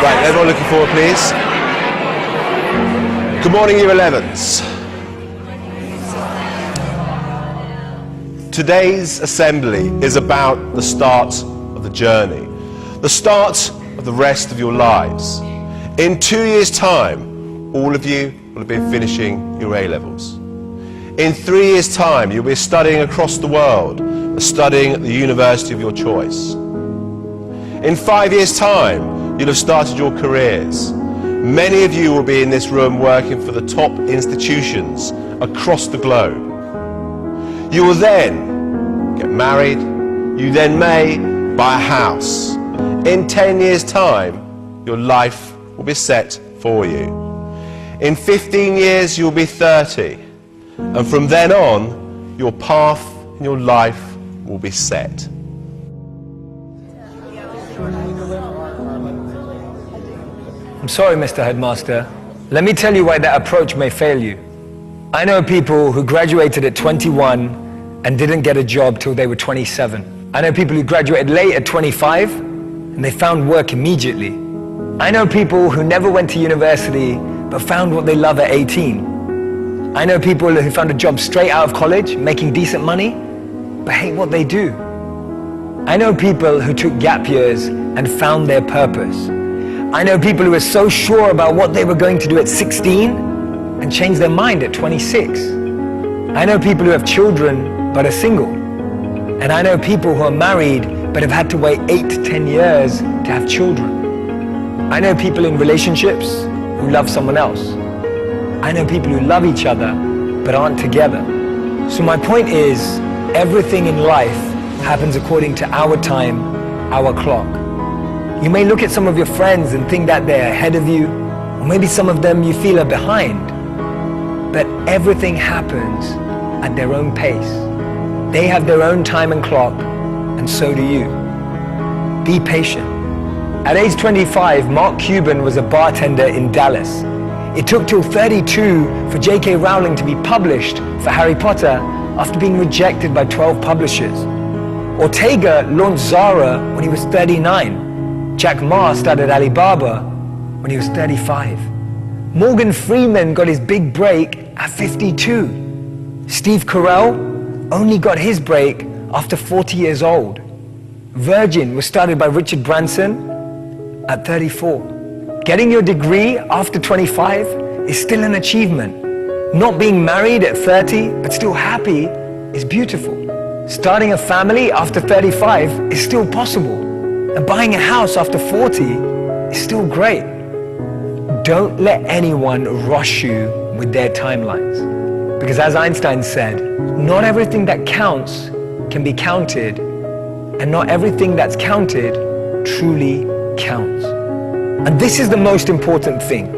Right, everyone looking forward, please. Good morning, Year 11s. Today's assembly is about the start of the journey, the start of the rest of your lives. In 2 years' time, all of you will have been finishing your A-levels. In 3 years' time, you'll be studying across the world, studying at the university of your choice. In 5 years' time, you'll have started your careers. Many of you will be in this room working for the top institutions across the globe. You will then get married. You then may buy a house. In 10 years' time, your life will be set for you. In 15 years, you'll be 30. And from then on, your path in your life will be set. I'm sorry, Mr. Headmaster. Let me tell you why that approach may fail you. I know people who graduated at 21 and didn't get a job till they were 27. I know people who graduated late at 25 and they found work immediately. I know people who never went to university but found what they love at 18. I know people who found a job straight out of college, making decent money, but hate what they do. I know people who took gap years and found their purpose. I know people who were so sure about what they were going to do at 16 and changed their mind at 26. I know people who have children but are single. And I know people who are married but have had to wait 8 to 10 years to have children. I know people in relationships who love someone else. I know people who love each other but aren't together. So my point is, everything in life happens according to our time, our clock. You may look at some of your friends and think that they're ahead of you, or maybe some of them you feel are behind. But everything happens at their own pace. They have their own time and clock, and so do you. Be patient. At age 25, Mark Cuban was a bartender in Dallas. It took till 32 for J.K. Rowling to be published for Harry Potter after being rejected by 12 publishers. Ortega launched Zara when he was 39. Jack Ma started Alibaba when he was 35. Morgan Freeman got his big break at 52. Steve Carell only got his break after 40 years old. Virgin was started by Richard Branson at 34. Getting your degree after 25 is still an achievement. Not being married at 30 but still happy is beautiful. Starting a family after 35 is still possible. And buying a house after 40 is still great. Don't let anyone rush you with their timelines. Because as Einstein said, not everything that counts can be counted, and not everything that's counted truly counts. And this is the most important thing.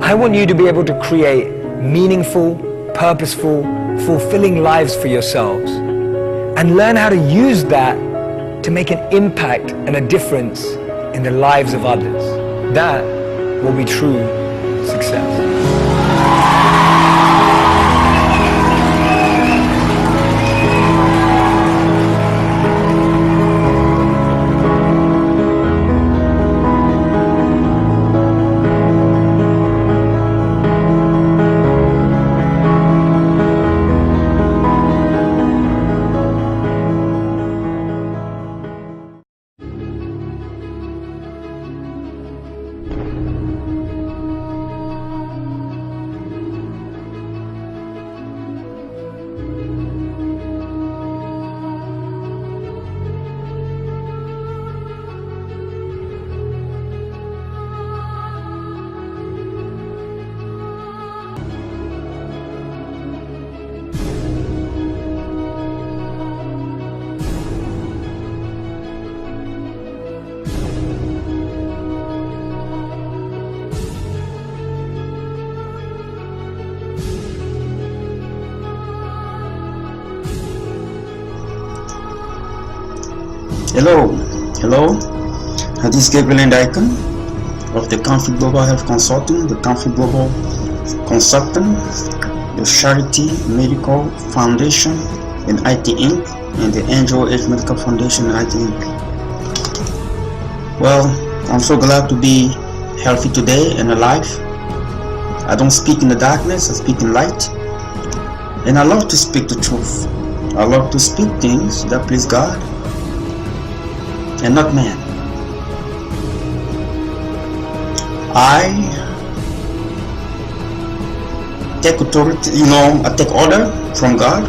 I want you to be able to create meaningful, purposeful, fulfilling lives for yourselves, and learn how to use that to make an impact and a difference in the lives of others. That will be true success. Hello, this is Gabriel and Icon of the Conflict Global Health Consulting, the Conflict Global Consultant, the Charity Medical Foundation and IT Inc., and the Angel Age Medical Foundation and IT Inc. Well, I'm so glad to be healthy today and alive. I don't speak in the darkness, I speak in light. And I love to speak the truth. I love to speak things that please God and not man. I take authority, I take order from God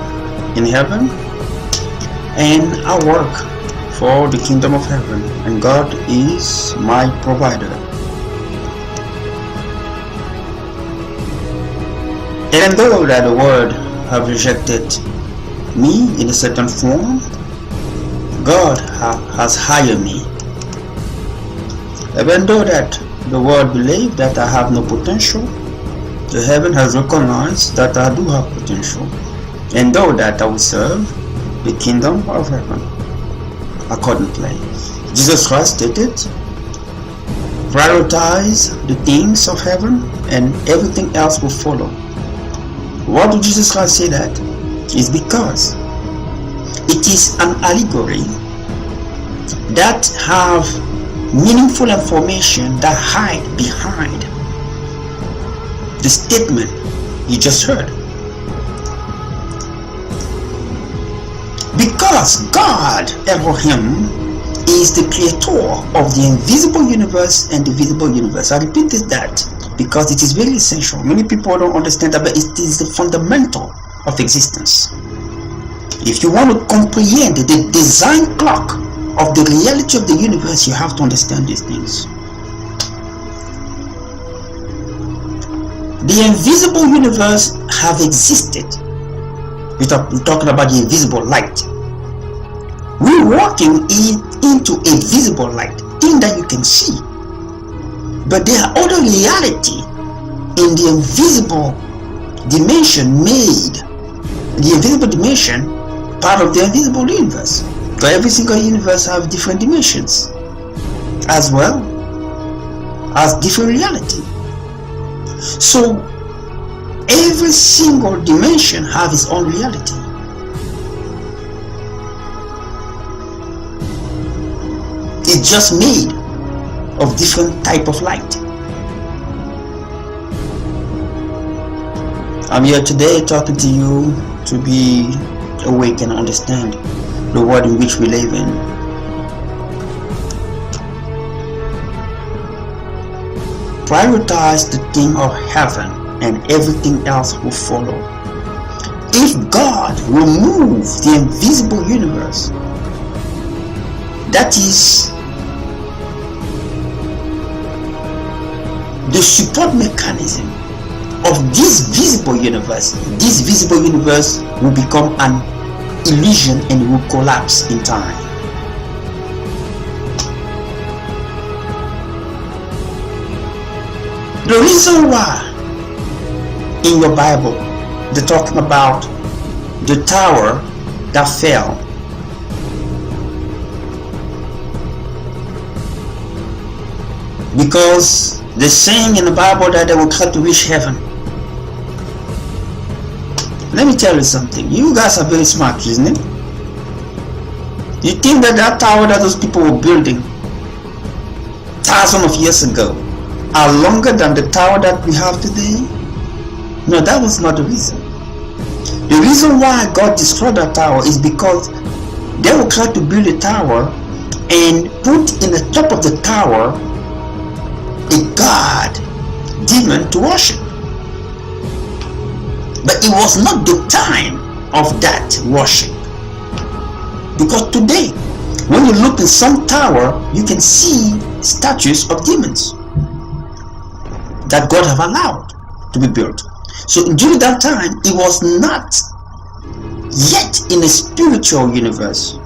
in heaven, and I work for the kingdom of heaven, and God is my provider. And though that the world have rejected me in a certain form, God has hired me. Even though that the world believe that I have no potential, the heaven has recognized that I do have potential. And though that I will serve the kingdom of heaven accordingly. Jesus Christ stated, prioritize the things of heaven and everything else will follow. Why did Jesus Christ say that? It's because it is an allegory that have meaningful information that hide behind the statement you just heard. Because God-Elohim is the creator of the invisible universe and the visible universe. I repeat that because it is very essential. Many people don't understand that, but it is the fundamental of existence. If you want to comprehend the design clock of the reality of the universe, you have to understand these things. The invisible universe have existed. We're talking about the invisible light. We're walking into a visible light, thing that you can see. But there are other reality in the invisible dimension the invisible dimension part of the invisible universe. Because every single universe have different dimensions as well as different reality. So every single dimension have its own reality. It's just made of different type of light. I'm here today talking to you to be awake and understand the world in which we live in. Prioritize the thing of heaven and everything else will follow. If God removes the invisible universe, that is the support mechanism of this visible universe will become an illusion and will collapse in time. The reason why in your Bible they're talking about the tower that fell, because they're saying in the Bible that they will try to reach heaven. Let me tell you something. You guys are very smart, isn't it? You think that tower that those people were building thousands of years ago are longer than the tower that we have today? No, that was not the reason. The reason why God destroyed that tower is because they will try to build a tower and put in the top of the tower a god, demon to worship. But it was not the time of that worship. Because today, when you look in some tower, you can see statues of demons that God have allowed to be built. So during that time, it was not yet in a spiritual universe.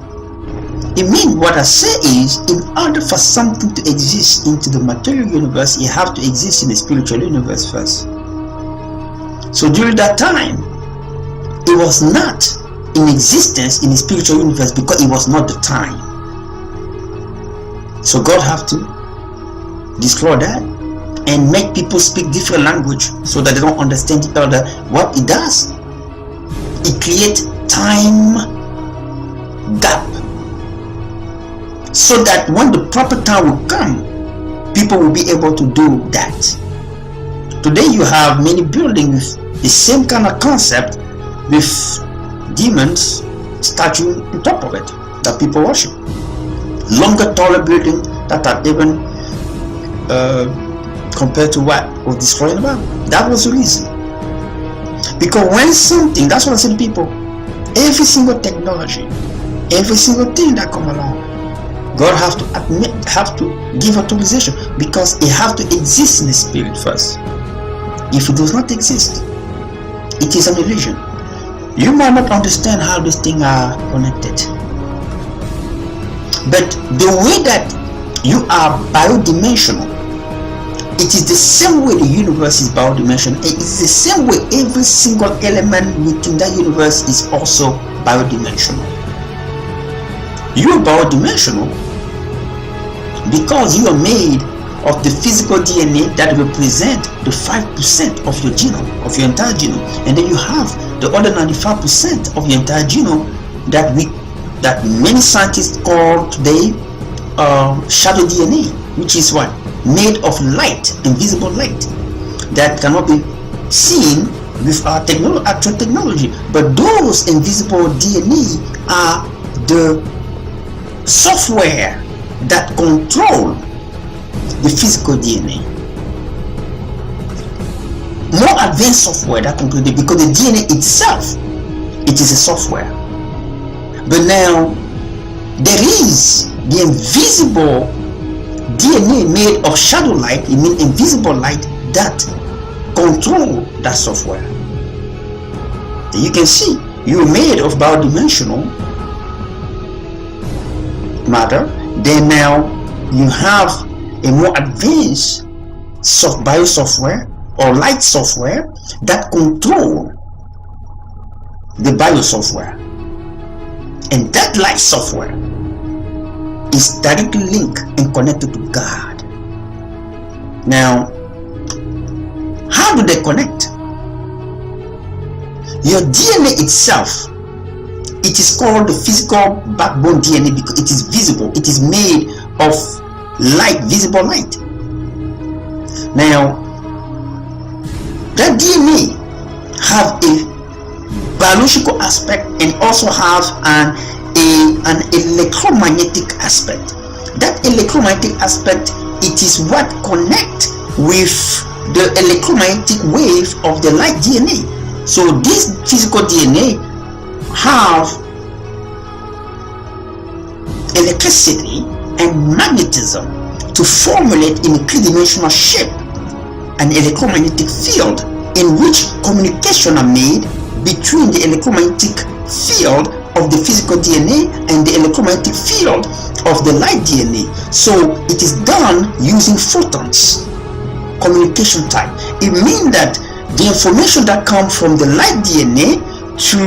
It means what I say is, in order for something to exist into the material universe, it have to exist in the spiritual universe first. So during that time, it was not in existence in the spiritual universe because it was not the time. So God have to destroy that and make people speak different language so that they don't understand each other. What it does, it creates time gap, so that when the proper time will come, people will be able to do that. Today you have many buildings with the same kind of concept, with demons statue on top of it that people worship. Longer, taller buildings that are even compared to what was destroyed about. That was the reason. Because when something, that's what I say to people, every single technology, every single thing that come along, God have to give authorization, because it have to exist in the spirit first. If it does not exist, it is an illusion. You might not understand how these things are connected, but the way that you are biodimensional, it is the same way the universe is biodimensional. It is the same way every single element within that universe is also biodimensional. You are biodimensional because you are made of the physical DNA that represent the 5% of your genome, of your entire genome, and then you have the other 95% of your entire genome that many scientists call today shadow DNA, which is what? Made of light, invisible light, that cannot be seen with our actual technology. But those invisible DNA are the software that control the physical DNA. More advanced software that control it, because the DNA itself, it is a software. But now there is the invisible DNA made of shadow light, it means invisible light, that control that software. You can see you're made of biodimensional matter. Then now you have a more advanced bio software or light software that control the bio software, and that light software is directly linked and connected to God. Now, how do they connect? Your DNA itself, it is called the physical backbone DNA because it is visible. It is made of light, visible light. Now, that DNA have a biological aspect and also have an electromagnetic aspect. That electromagnetic aspect, it is what connect with the electromagnetic wave of the light DNA. So this physical DNA have electricity and magnetism to formulate in a three-dimensional shape an electromagnetic field in which communication are made between the electromagnetic field of the physical DNA and the electromagnetic field of the light DNA. So it is done using photons, communication type. It means that the information that comes from the light DNA to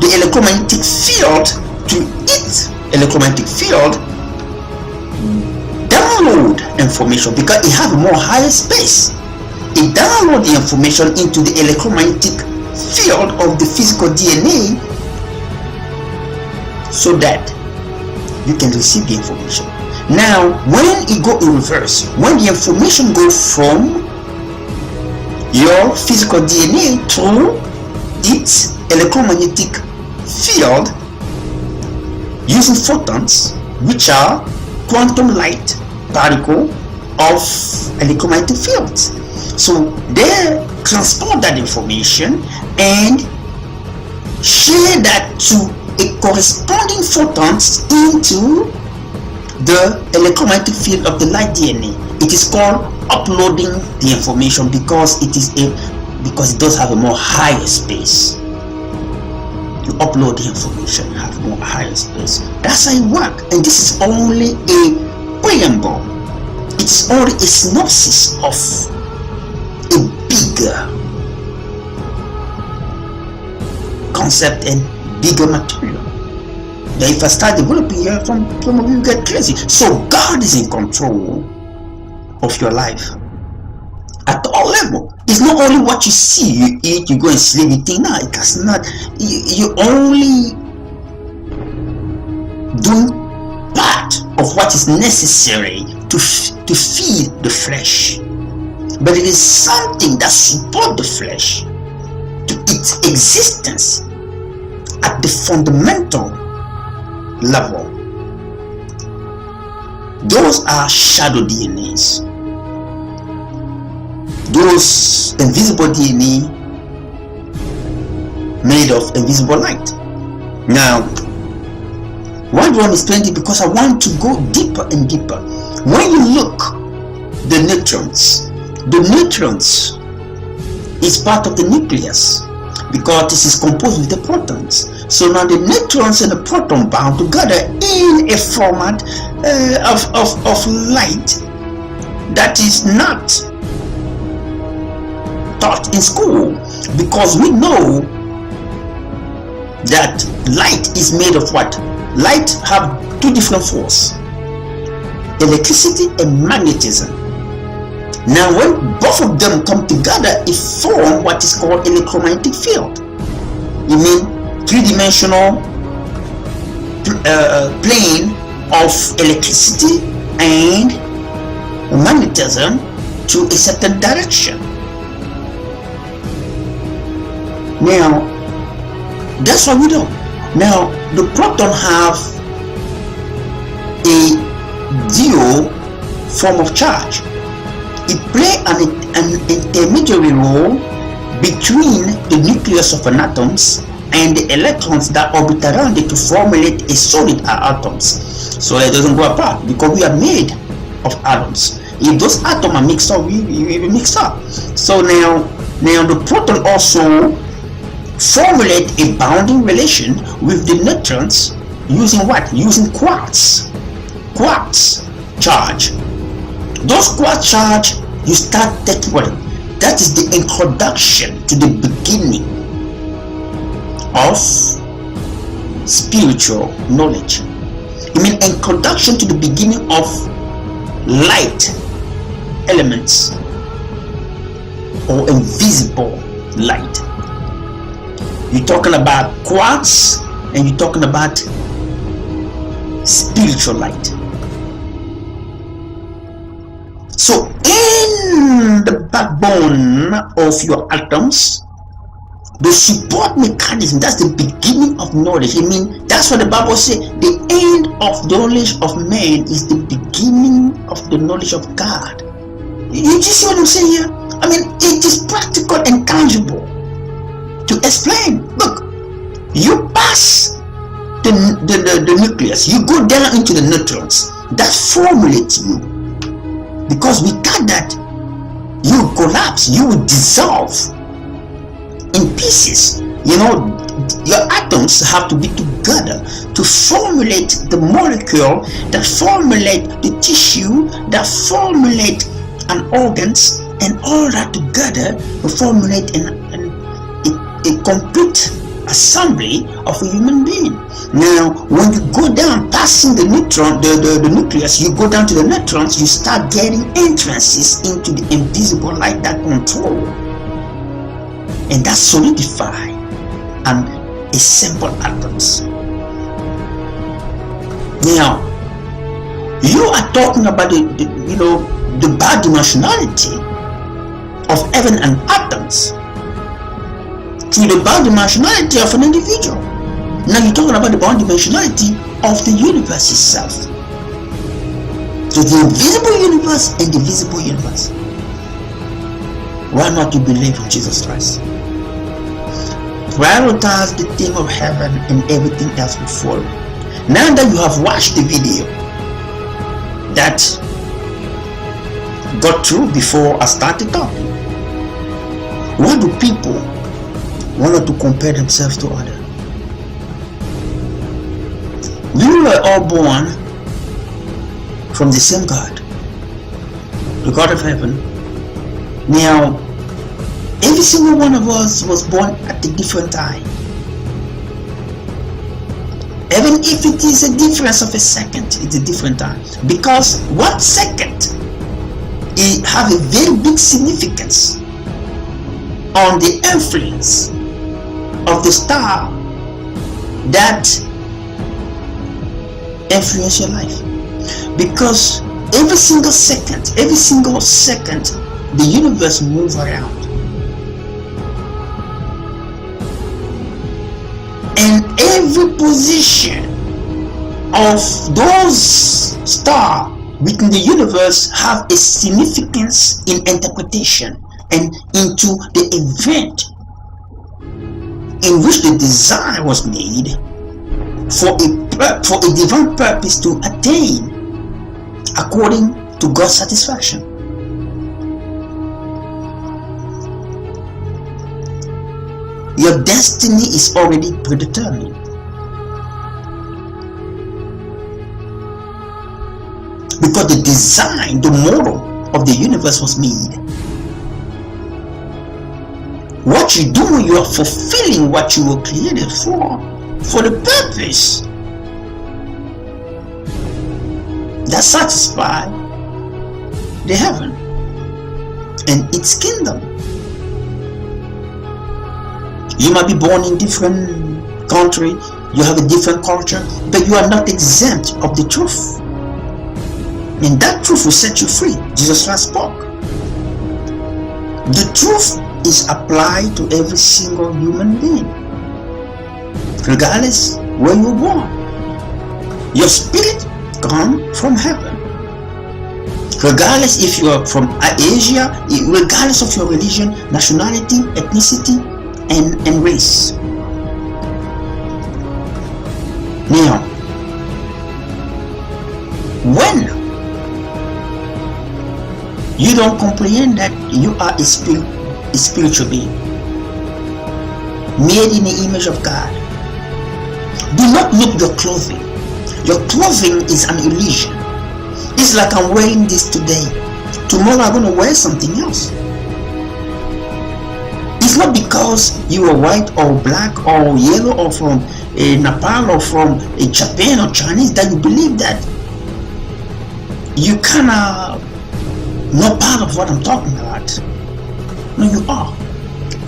the electromagnetic field, to its electromagnetic field, download information because it has a more higher space. It downloads the information into the electromagnetic field of the physical DNA so that you can receive the information. Now, when it go in reverse, when the information goes from your physical DNA to its electromagnetic field using photons, which are quantum light particle of electromagnetic fields. So they transport that information and share that to a corresponding photons into the electromagnetic field of the light DNA. It is called uploading the information because it does have a more higher space. You upload the information, have more higher space. That's how it works. And this is only a preamble. It's only a synopsis of a bigger concept and bigger material. Now if I start developing here, some of you get crazy. So God is in control of your life at all level. It's not only what you see, you eat, you go and sleep, you think, no, it's not. You only do part of what is necessary to to feed the flesh, but it is something that supports the flesh to its existence at the fundamental level. Those are shadow DNAs. Those invisible DNA made of invisible light. Now, why do I explain it? Because I want to go deeper and deeper. When you look, the neutrons is part of the nucleus, because this is composed with the protons. So now the neutrons and the proton bound together in a format of light that is not taught in school, because we know that light is made of what? Light have two different forces, electricity and magnetism. Now when both of them come together, it forms what is called electromagnetic field. You mean three-dimensional plane of electricity and magnetism to a certain direction. Now that's what we do. Now the proton have a dual form of charge. It plays an intermediary role between the nucleus of an atom and the electrons that orbit around it to formulate a solid atoms. So it doesn't go apart, because we are made of atoms. If those atoms are mixed up, we mix up. So now the proton also formulate a bounding relation with the neutrons using what? Using quartz charge. Those quartz charge, you start taking what? That is the introduction to the beginning of spiritual knowledge. I mean, introduction to the beginning of light elements or invisible light. You're talking about quartz and you're talking about spiritual light. So in the backbone of your atoms, the support mechanism, that's the beginning of knowledge. I mean, that's what the Bible says. The end of the knowledge of man is the beginning of the knowledge of God. You see what I'm saying here? I mean, it is practical and tangible to explain. Look, you pass the nucleus, you go down into the neutrons, that formulates you. Because without that, you collapse, you will dissolve in pieces. You know, your atoms have to be together to formulate the molecule, that formulate the tissue, that formulate an organs, and all that together to formulate a complete assembly of a human being. Now, when you go down, passing the neutron, the nucleus, you go down to the neutrons, you start getting entrances into the invisible light that control, and that solidify and assemble atoms. Now, you are talking about the bidimensionality of heaven and atoms to the bidimensionality of an individual. Now you're talking about the bidimensionality of the universe itself. So the invisible universe and the visible universe. Why not to believe in Jesus Christ? Prioritize the thing of heaven and everything else will follow. Now that you have watched the video that got through before I started talking, why do people want to compare themselves to others? We were all born from the same God, the God of heaven. Now, every single one of us was born at a different time. Even if it is a difference of a second, it's a different time. Because 1 second, it has a very big significance on the influence of the star that influence your life. Because every single second, the universe moves around. And every position of those stars within the universe have a significance in interpretation and into the event in which the design was made for a divine purpose to attain according to God's satisfaction. Your destiny is already predetermined. Because the design, the model of the universe was made. What you do, you are fulfilling what you were created for the purpose that satisfies the heaven and its kingdom. You might be born in different country, you have a different culture, but you are not exempt of the truth. And that truth will set you free. Jesus Christ spoke. The truth is applied to every single human being, regardless where you were born. Your spirit comes from heaven. Regardless if you are from Asia, regardless of your religion, nationality, ethnicity, and race. Now, when you don't comprehend that you are a spiritual being made in the image of God, do not look your clothing. Your clothing is an illusion. It's like I'm wearing this today. Tomorrow I'm going to wear something else. It's not because you are white or black or yellow or from Nepal or from Japan or Chinese that you believe that you cannot not part of what I'm talking about. No, you are.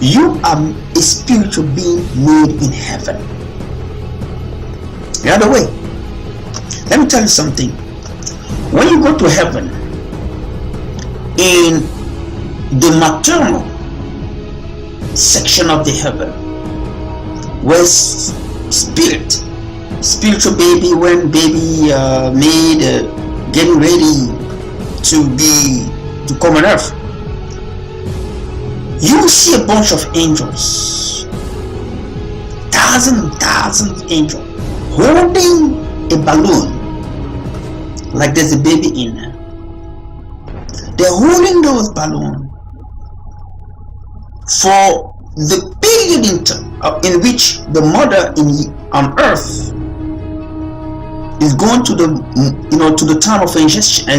You are a spiritual being made in heaven. The other way, let me tell you something. When you go to heaven, in the maternal section of the heaven, where spiritual baby, when baby made getting ready to come on earth, you will see a bunch of angels, thousands and thousands of angels, holding a balloon like there's a baby in there. They're holding those balloons for the period in which the mother on earth is going to the time of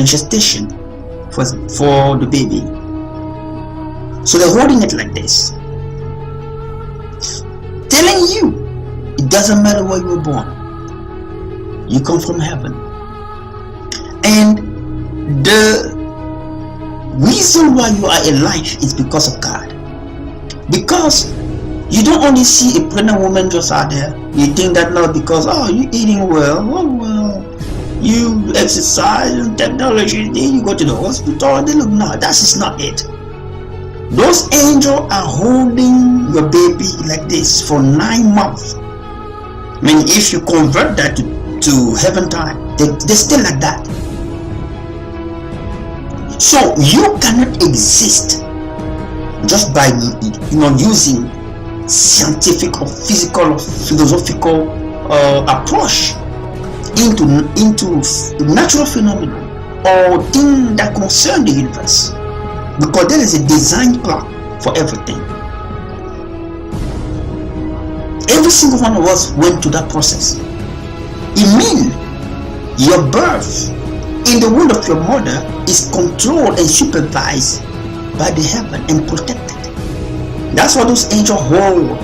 gestation for the baby. So they're holding it like this, telling you it doesn't matter where you were born, you come from heaven. And the reason why you are alive is because of God. Because you don't only see a pregnant woman just out there, you think that now because you're eating well, you exercise and technology, then you go to the hospital, they look, no, that is not it. Those angels are holding your baby like this for 9 months. I mean, if you convert that to heaven time, they're still like that. So you cannot exist just by using scientific or physical or philosophical approach into natural phenomena or things that concern the universe, because there is a design clock for everything. Every single one of us went through that process. It means your birth in the womb of your mother is controlled and supervised by the heaven and protected. That's why those angels hold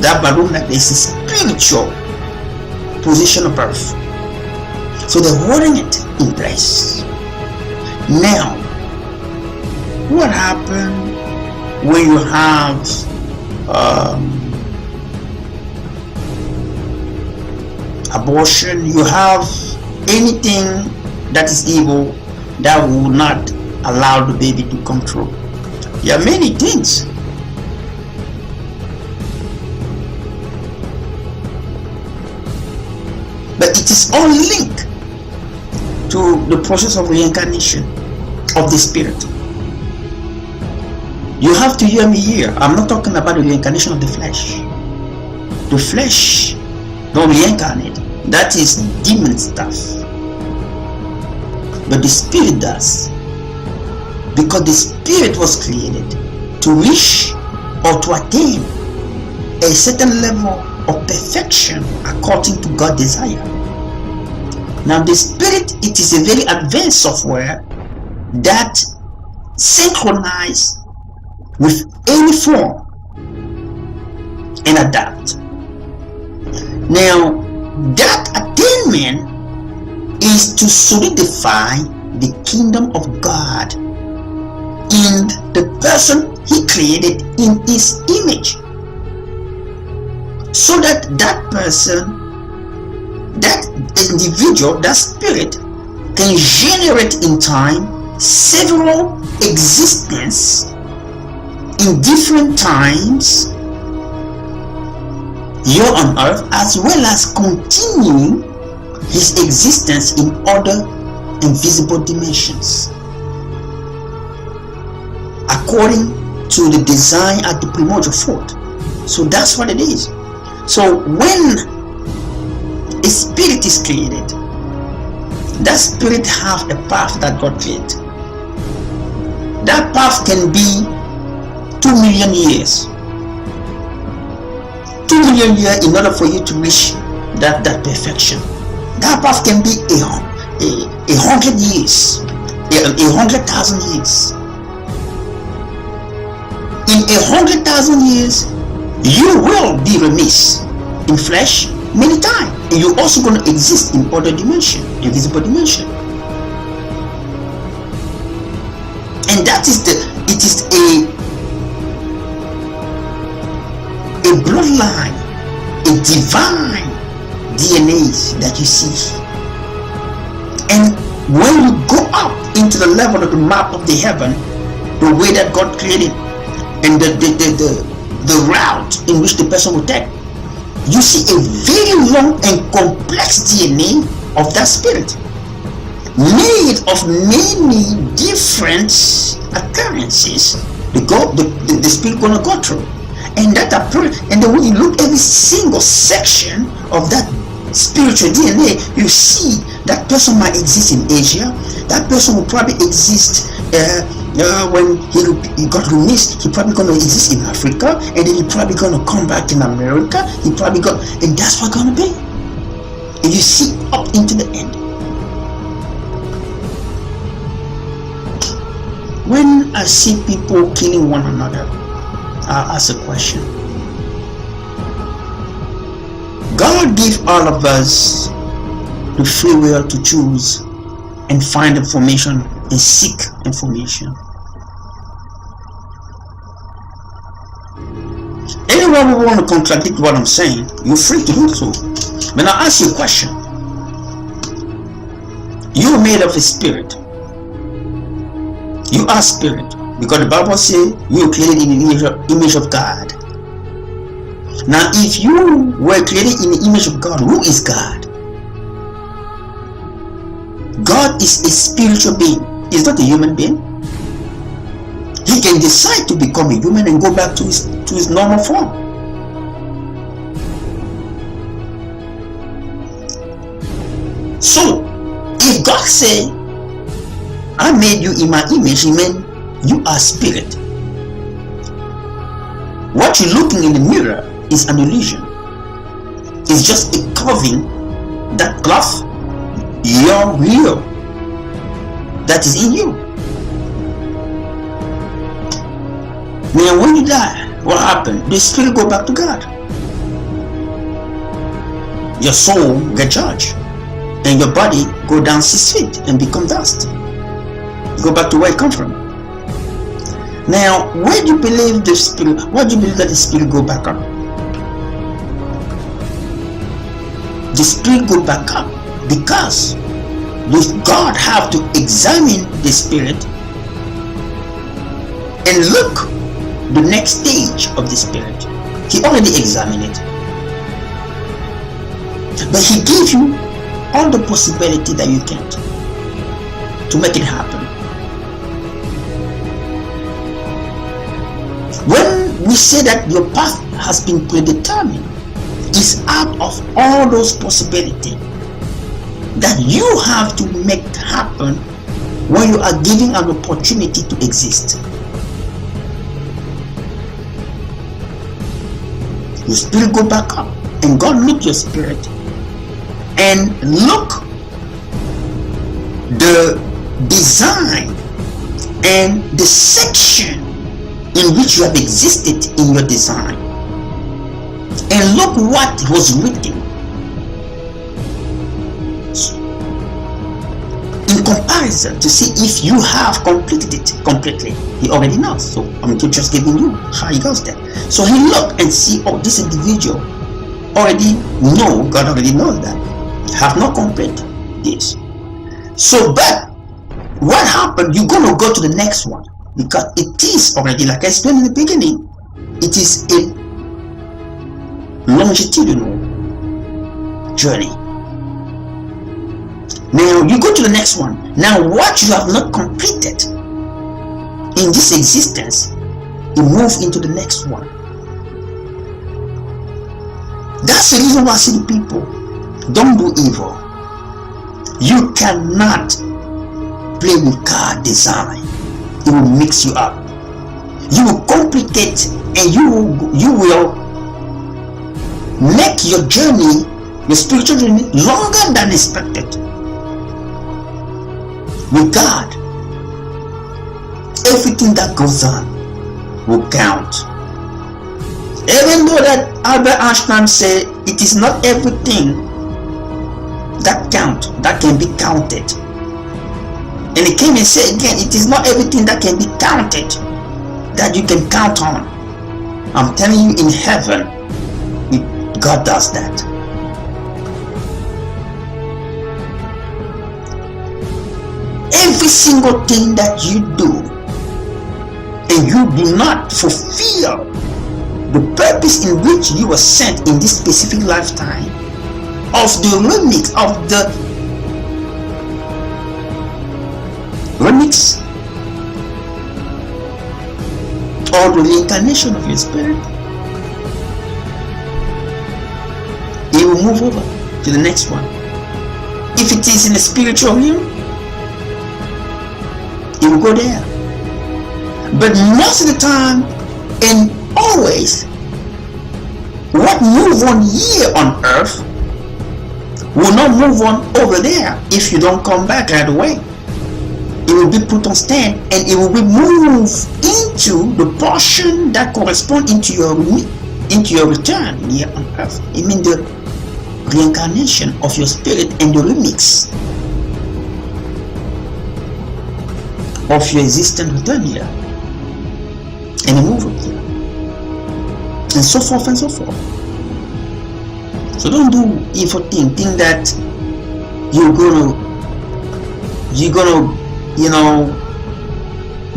that balloon like this, is a spiritual position of birth. So they're holding it in place. Now, what happens when you have abortion, you have anything that is evil that will not allow the baby to come through. There are many things. But it is all linked to the process of reincarnation of the spirit. You have to hear me here. I'm not talking about the reincarnation of the flesh. The flesh don't reincarnate. That is demon stuff. But the spirit does. Because the spirit was created to reach or to attain a certain level of perfection according to God's desire. Now the spirit, it is a very advanced software that synchronizes with any form and adapt. Now that attainment is to solidify the kingdom of God in the person he created in his image, so that that person, that individual, that spirit can generate in time several existences in different times here on earth, as well as continuing his existence in other invisible dimensions according to the design at the primordial thought. So that's what it is. So when a spirit is created, that spirit has a path that God created. That path can be 2 million years. 2 million years in order for you to reach that perfection. That path can be 100 years, 100,000 years. In 100,000 years, you will be remiss in flesh many times, and you're also going to exist in other dimension, invisible dimension. And that is it is a bloodline, a divine DNA that you see. And when you go up into the level of the map of the heaven, the way that God created, and the route in which the person will take, you see a very long and complex DNA of that spirit, made of many different occurrences the spirit gonna go through. And that appearance, and then when you look every single section of that spiritual DNA, you see that person might exist in Asia, that person will probably exist when he got released, he probably gonna exist in Africa, and then he probably gonna come back in America, and that's what gonna be. And you see up into the end. When I see people killing one another, I'll ask a question. God gave all of us the free will to choose and find information and seek information. Anyone who want to contradict what I'm saying, you're free to do so. But I'll ask you a question. You're made of a spirit. You are spirit, because the Bible says you were created in the image of God. Now, if you were created in the image of God, who is God? God is a spiritual being. He's not a human being. He can decide to become a human and go back to his normal form. So, if God say, I made you in my image, he meant you are spirit. What you're looking in the mirror is an illusion. It's just a clothing that cloth your real that is in you. Now when you die, what happened? The spirit go back to God. Your soul get judged, and your body go down 6 feet and become dust. Go back to where it come from. Now, where do you believe the spirit? Why do you believe that the spirit go back up? The spirit go back up because God have to examine the spirit and look the next stage of the spirit. He already examined it, but he gave you all the possibility that you can to make it happen. When we say that your path has been predetermined, it's out of all those possibilities that you have to make happen when you are given an opportunity to exist. Your spirit go back up, and God look your spirit and look the design and the section in which you have existed in your design, and look what was written in comparison to see if you have completed it completely. He already knows, so I'm just giving you how he goes there. So he look and see, oh, this individual already know, God already knows that, have not completed this. So but what happened, you're going to go to the next one, because it is already, like I explained in the beginning, it is a longitudinal journey. Now you go to the next one. Now what you have not completed in this existence, you move into the next one. That's the reason why I see the people don't do evil. You cannot play with God design. It will mix you up. You will complicate, and you will make your journey, your spiritual journey, longer than expected. With God, everything that goes on will count. Even though that Albert Einstein said it is not everything that count that can be counted, and he came and said again, it is not everything that can be counted that you can count on. I'm telling you, in heaven, God does that. Every single thing that you do, and you do not fulfill the purpose in which you were sent in this specific lifetime, of the remix or the reincarnation of your spirit, it will move over to the next one. If it is in the spiritual realm, it will go there. But most of the time and always, what move on here on earth will not move on over there if you don't come back right away. It will be put on stand, and it will be moved into the portion that corresponds into your return here on earth. It means the reincarnation of your spirit and the remix of your existence return here, and a move up here, and so forth and so forth. So don't do evil thing. Think that you're gonna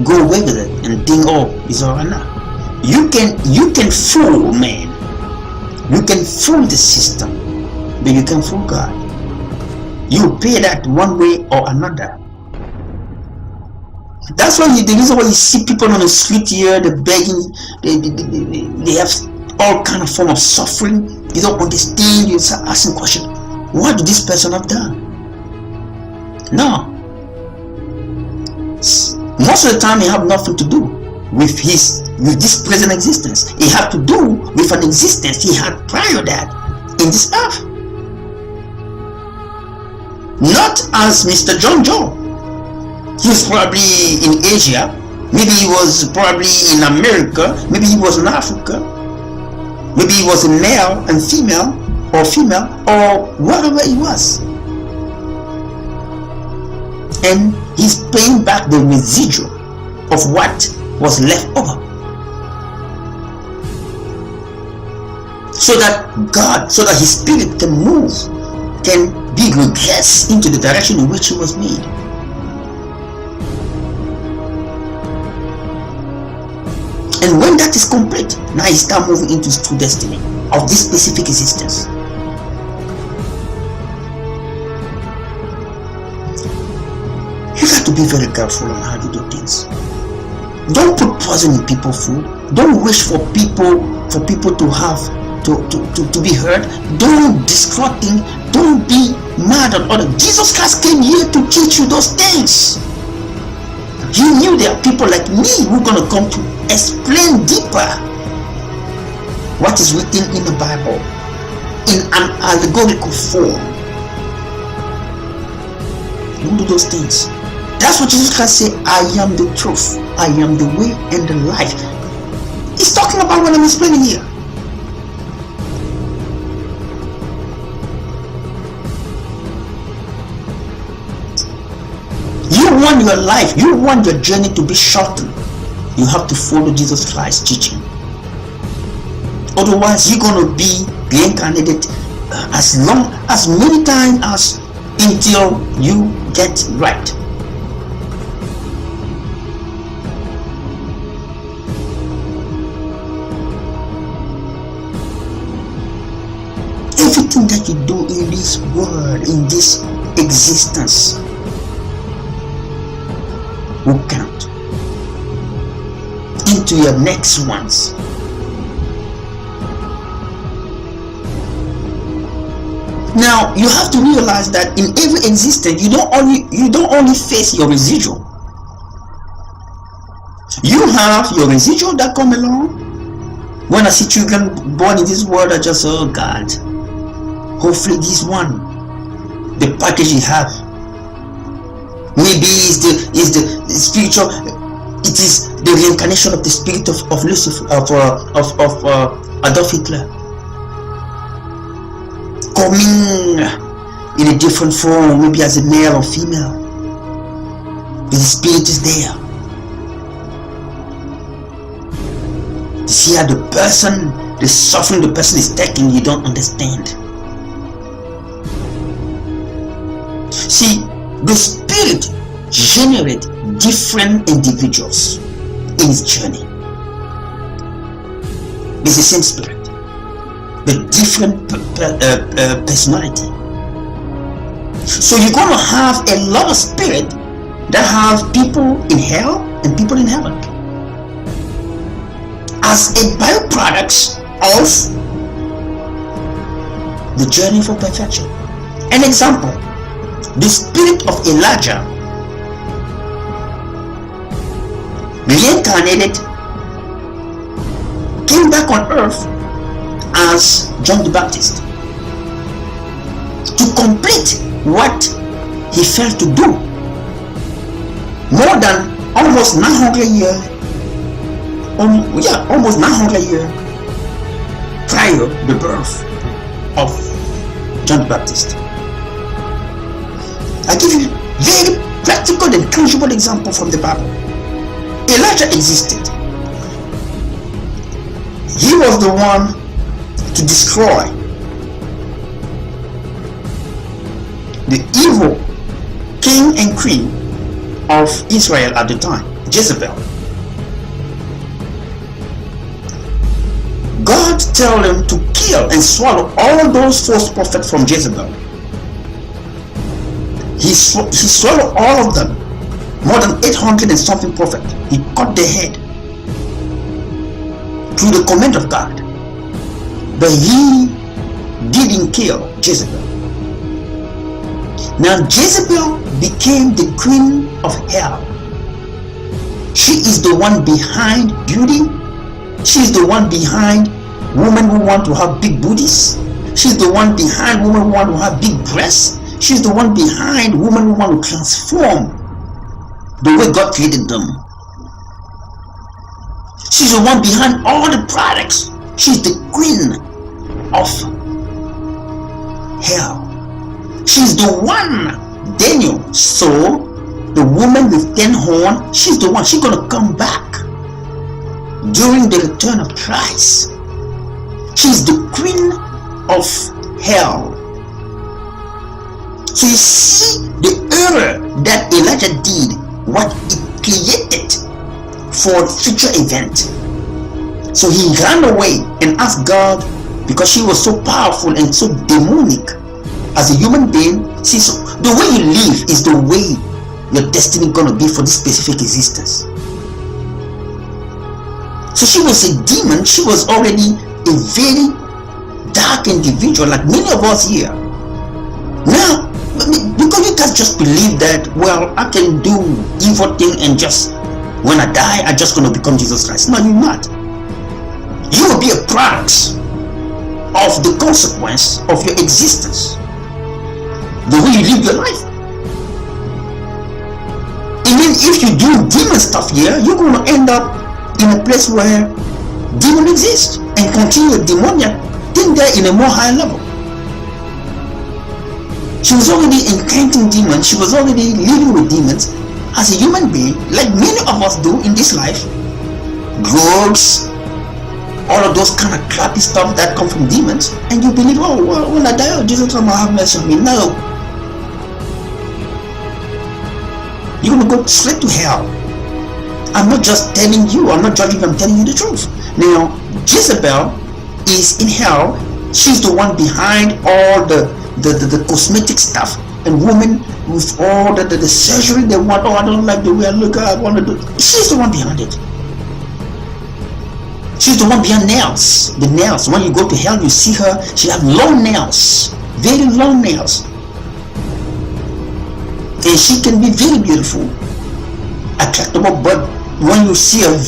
go away with it and think, oh, it's alright now. You can fool man, you can fool the system, but you can fool God. You pay that one way or another. That's why the reason why you see people on the street here, they're begging, they have all kind of form of suffering. You don't understand. You start asking questions. What did this person have done? No. Most of the time, he have nothing to do with this present existence. He had to do with an existence he had prior that in this earth. Not as Mr. John Joe. He was probably in Asia, maybe he was probably in America, maybe he was in Africa, maybe he was a male and female, or whatever he was. And he's paying back the residual of what was left over, so that his spirit can move, can be regressed into the direction in which he was made. And when that is complete, now he starts moving into his true destiny of this specific existence. You got to be very careful on how you do things. Don't put poison in people's food. Don't wish for people to have to be heard. Don't destroy things. Don't be mad at others. Jesus Christ came here to teach you those things. He knew there are people like me who are going to come to explain deeper what is written in the Bible in an allegorical form. Don't do those things. That's what Jesus Christ said, I am the truth, I am the way and the life. He's talking about what I'm explaining here. You want your life, you want your journey to be shortened, you have to follow Jesus Christ's teaching. Otherwise, you're going to be reincarnated as many times as until you get right. Everything that you do in this world, in this existence, will count into your next ones. Now you have to realize that in every existence, you don't only face your residual. You have your residual that come along. When I see children born in this world, I just say, oh God, hopefully this one, the package you have, maybe is the spiritual. It is the reincarnation of the spirit of Lucifer, of Adolf Hitler, coming in a different form, maybe as a male or female. But the spirit is there. You see how the suffering the person is taking, you don't understand. See, the spirit generates different individuals in its journey. It's the same spirit, but different personality. So you're going to have a lot of spirit that have people in hell and people in heaven as a byproduct of the journey for perfection. An example, the spirit of Elijah reincarnated, came back on earth as John the Baptist to complete what he failed to do more than almost 900 years almost 900 years prior to the birth of John the Baptist. I give you very practical and tangible example from the Bible. Elijah existed. He was the one to destroy the evil king and queen of Israel at the time, Jezebel. God told him to kill and swallow all those false prophets from Jezebel. He swallowed all of them, more than 800 and something prophets. He cut their head through the command of God. But he didn't kill Jezebel. Now Jezebel became the queen of hell. She is the one behind beauty. She is the one behind women who want to have big booties. She's the one behind women who want to have big breasts. She's the one behind women who want to transform the way God created them. She's the one behind all the products. She's the queen of hell. She's the one Daniel saw, the woman with 10 horns. She's the one. She's going to come back during the return of Christ. She's the queen of hell. So you see the error that Elijah did, what it created for future event. So he ran away and asked God, because she was so powerful and so demonic as a human being. See, so the way you live is the way your destiny gonna be for this specific existence. So she was a demon. She was already a very dark individual, like many of us here. Now, because you guys just believe that, well, I can do evil thing and just when I die, I'm just gonna become Jesus Christ. No, you're not. You will be a product of the consequence of your existence, the way you live your life. Even if you do demon stuff here, you're going to end up in a place where demon exists and continue demoniac thing there in a more higher level. She was already encountering demons. She was already living with demons as a human being, like many of us do in this life. Drugs, all of those kind of crappy stuff that come from demons, and you believe, oh, well, when I die, oh, Jesus will have mercy on me. No, you're gonna go straight to hell. I'm not just telling you, I'm not judging you, I'm telling you the truth. Now, Jezebel is in hell. She's the one behind all the cosmetic stuff, and women with all the surgery they want. Oh, I don't like the way I look, I want to do. She's the one behind it. She's the one behind nails. The nails. When you go to hell, you see her. She has long nails, very long nails, and she can be very beautiful, attractable. But when you see a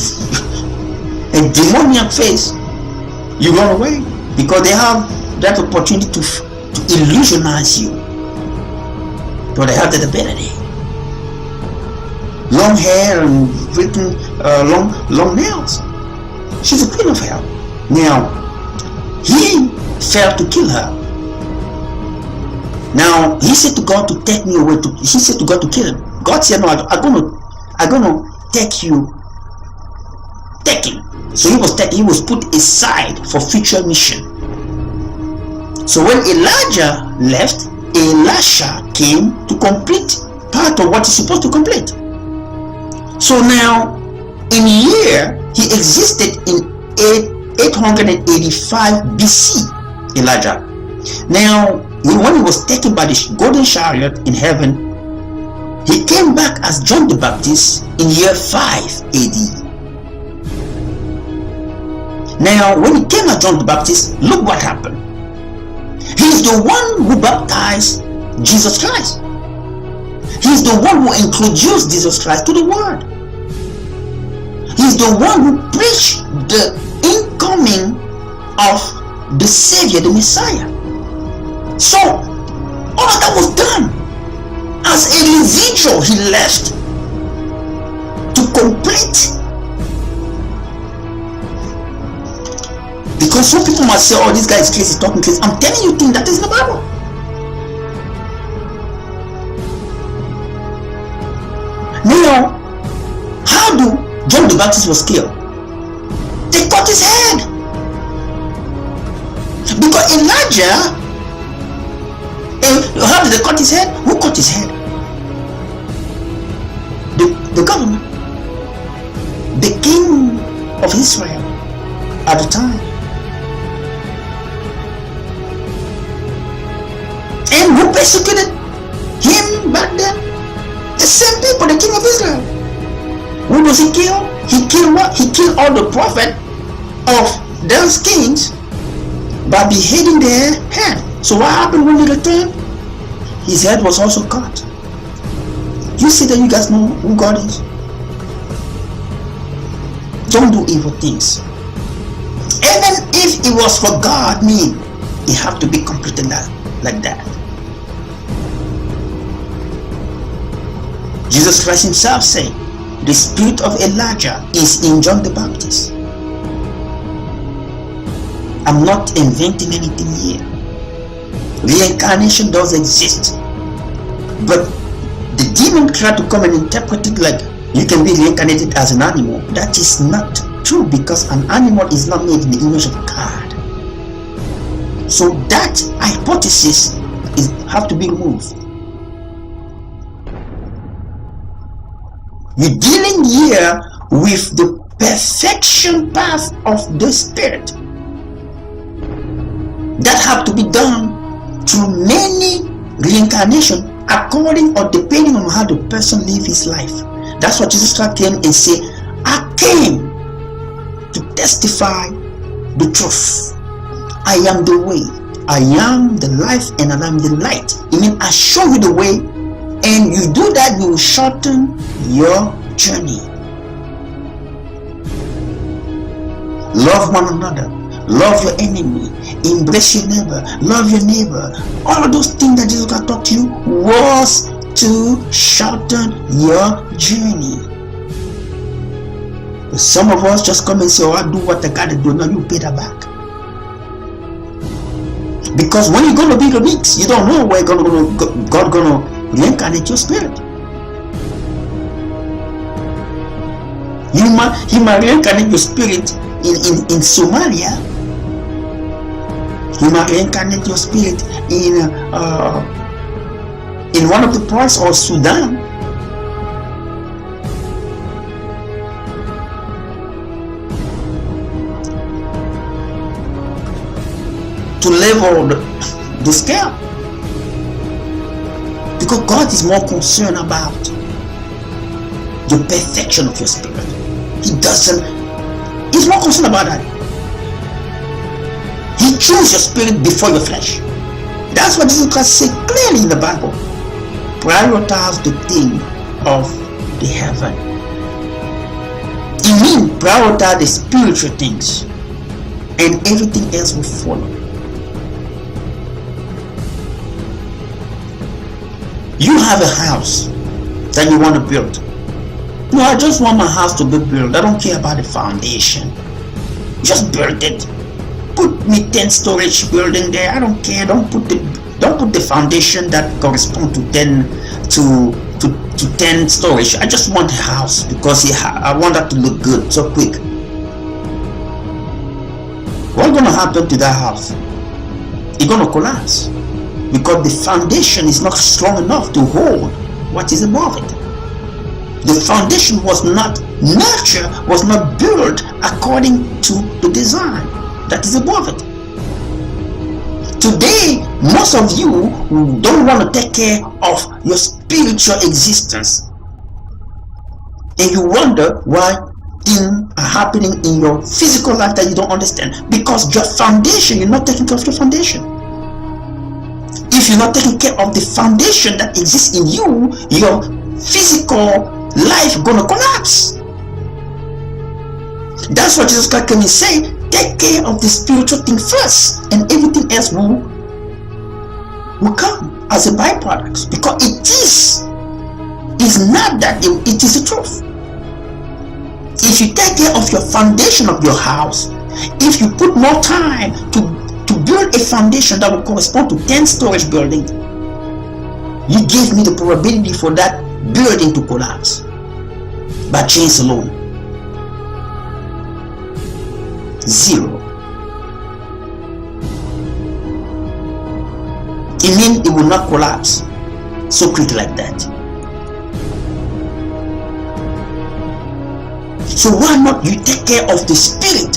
demoniac face, you run away, because they have that opportunity to illusionize you. But they have that ability. Long hair and freaking long nails. She's a queen of hell. Now, he failed to kill her. Now, he said to God to take me away. He said to God to kill him. God said, no, I'm gonna take you. Take him. So he was put aside for future mission. So when Elijah left, Elisha came to complete part of what he's supposed to complete. So now, in a year, he existed in 885 BC, Elijah. Now, when he was taken by the golden chariot in heaven, he came back as John the Baptist in year 5 AD. Now, when he came as John the Baptist, look what happened. He's the one who baptized Jesus Christ. He's the one who introduced Jesus Christ to the world. He's the one who preached the incoming of the Savior, the Messiah. So, all of that was done. As a residual, he left to complete. Because some people must say, oh, this guy is crazy, talking crazy. I'm telling you things that is in the Bible. Now, how do John the Baptist was killed? They cut his head. Because Elijah, how did they cut his head? Who cut his head? The government. The king of Israel at the time. And who persecuted him back then? The same people, the king of Israel. Who was he killed? He killed what? He killed all the prophets of those kings by beheading their head. So what happened when he returned? His head was also cut. You see that you guys know who God is? Don't do evil things. Even if it was for God, it have to be completed like that. Jesus Christ himself said, the spirit of Elijah is in John the Baptist. I'm not inventing anything here. Reincarnation does exist. But the demon tried to come and interpret it like you can be reincarnated as an animal. That is not true, because an animal is not made in the image of God. So that hypothesis have to be removed. We're dealing here with the perfection path of the Spirit that have to be done through many reincarnations according or depending on how the person lives his life. That's what Jesus Christ came and said, I came to testify the truth. I am the way, I am the life, and I am the light. It means I show you the way, and you do that, you will shorten your journey. Love one another, love your enemy, embrace your neighbor, love your neighbor. All of those things that Jesus Christ taught you was to shorten your journey. But some of us just come and say, oh, I do what I gotta do. Now you pay that back. Because when you're gonna be the mix, you don't know where God gonna reincarnate your spirit. He might reincarnate your spirit in Somalia. He might reincarnate your spirit in one of the parts of Sudan. To level the scale, because God is more concerned about the perfection of your spirit. He's more concerned about that. He chose your spirit before your flesh. That's what Jesus Christ said clearly in the Bible. Prioritize the thing of the heaven. It means prioritize the spiritual things, and everything else will follow. You have a house that you want to build. No, I just want my house to be built. I don't care about the foundation. Just build it. Put me 10 storage building there. I don't care. Don't put the foundation that corresponds to 10 storage. I just want a house because I want that to look good so quick. What's gonna happen to that house? It's gonna collapse. Because the foundation is not strong enough to hold what is above it. The foundation was not nurtured, was not built according to the design that is above it. Today, most of you don't want to take care of your spiritual existence, and you wonder why things are happening in your physical life that you don't understand. Because your foundation, you're not taking care of your foundation. If you're not taking care of the foundation that exists in you, your physical life gonna collapse. That's what Jesus Christ came and say, take care of the spiritual thing first, and everything else will come as a byproduct. Because it is not that, it is the truth. If you take care of your foundation of your house, if you put more time to build a foundation that will correspond to 10 storage building, you give me the probability for that building to collapse by chance alone. 0. It means it will not collapse so quick like that. So why not you take care of the spirit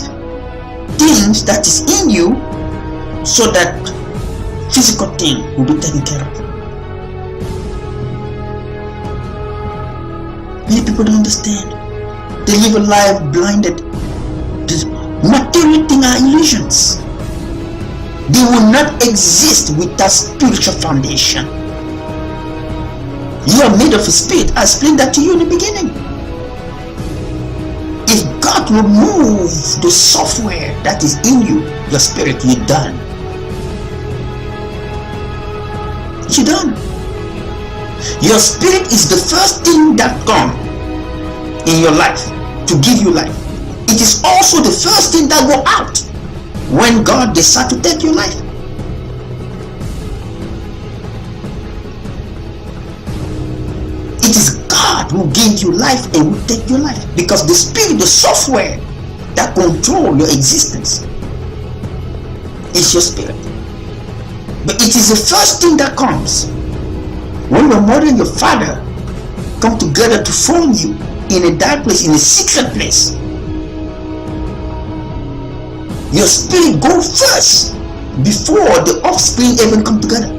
things that is in you, so that physical thing will be taken care of. Many people don't understand. They live a life blinded. Material things are illusions. They will not exist without spiritual foundation. You are made of a spirit. I explained that to you in the beginning. If God remove the software that is in you, your spirit, you're done. You're done. Your spirit is the first thing that comes in your life to give you life. It is also the first thing that go out when God decides to take your life. It is God who gave you life and will take your life, because the spirit, the software that control your existence, is your spirit. But it is the first thing that comes when your mother and your father come together to form you. in a dark place, in a secret place, your spirit go first before the offspring even come together.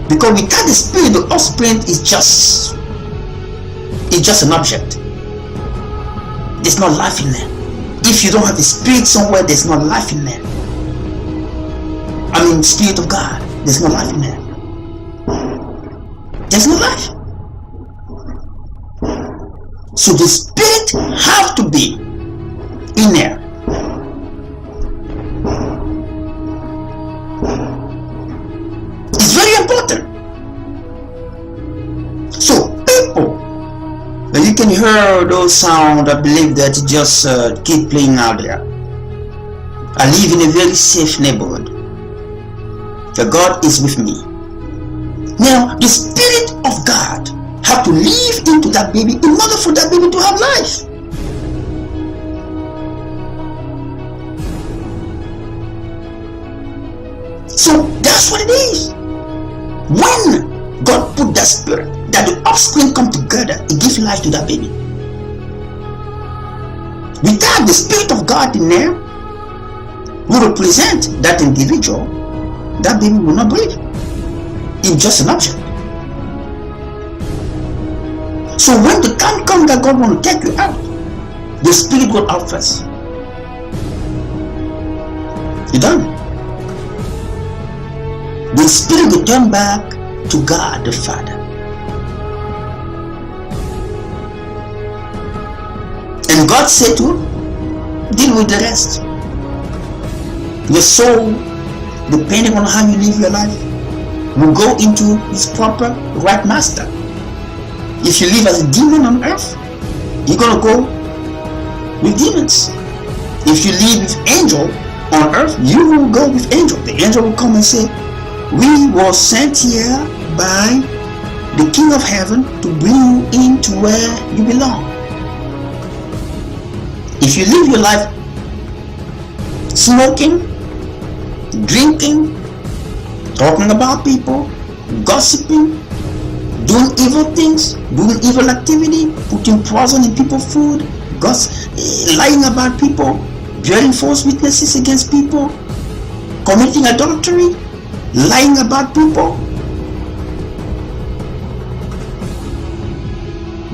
Because without the spirit, the offspring is just an object. There's no life in there. If you don't have the spirit somewhere, there's no life in there. I mean, spirit of God, there's no life in there. There's no life. So the spirit have to be in there. It's very important. So people, you can hear those sounds, I believe that just keep playing out there. I live in a very safe neighborhood. The God is with me. Now, the Spirit of God have to live into that baby in order for that baby to have life. So that's what it is. When God put that spirit, that the offspring come together, it gives life to that baby. Without the Spirit of God in there, who represent that individual, that baby will not breathe. It's just an object. So when the time comes that God want to take you out, the spirit goes out first. You done. The spirit will turn back to God the Father. And God said to him, deal with the rest. Your soul, depending on how you live your life, will go into his proper right master. If you live as a demon on earth, you're going to go with demons. If you live with angel on earth, you will go with angel. The angel will come and say, we were sent here by the King of Heaven to bring you into where you belong. If you live your life smoking, drinking, talking about people, gossiping, doing evil things, doing evil activity, putting poison in people's food, lying about people, bearing false witnesses against people, committing adultery, lying about people,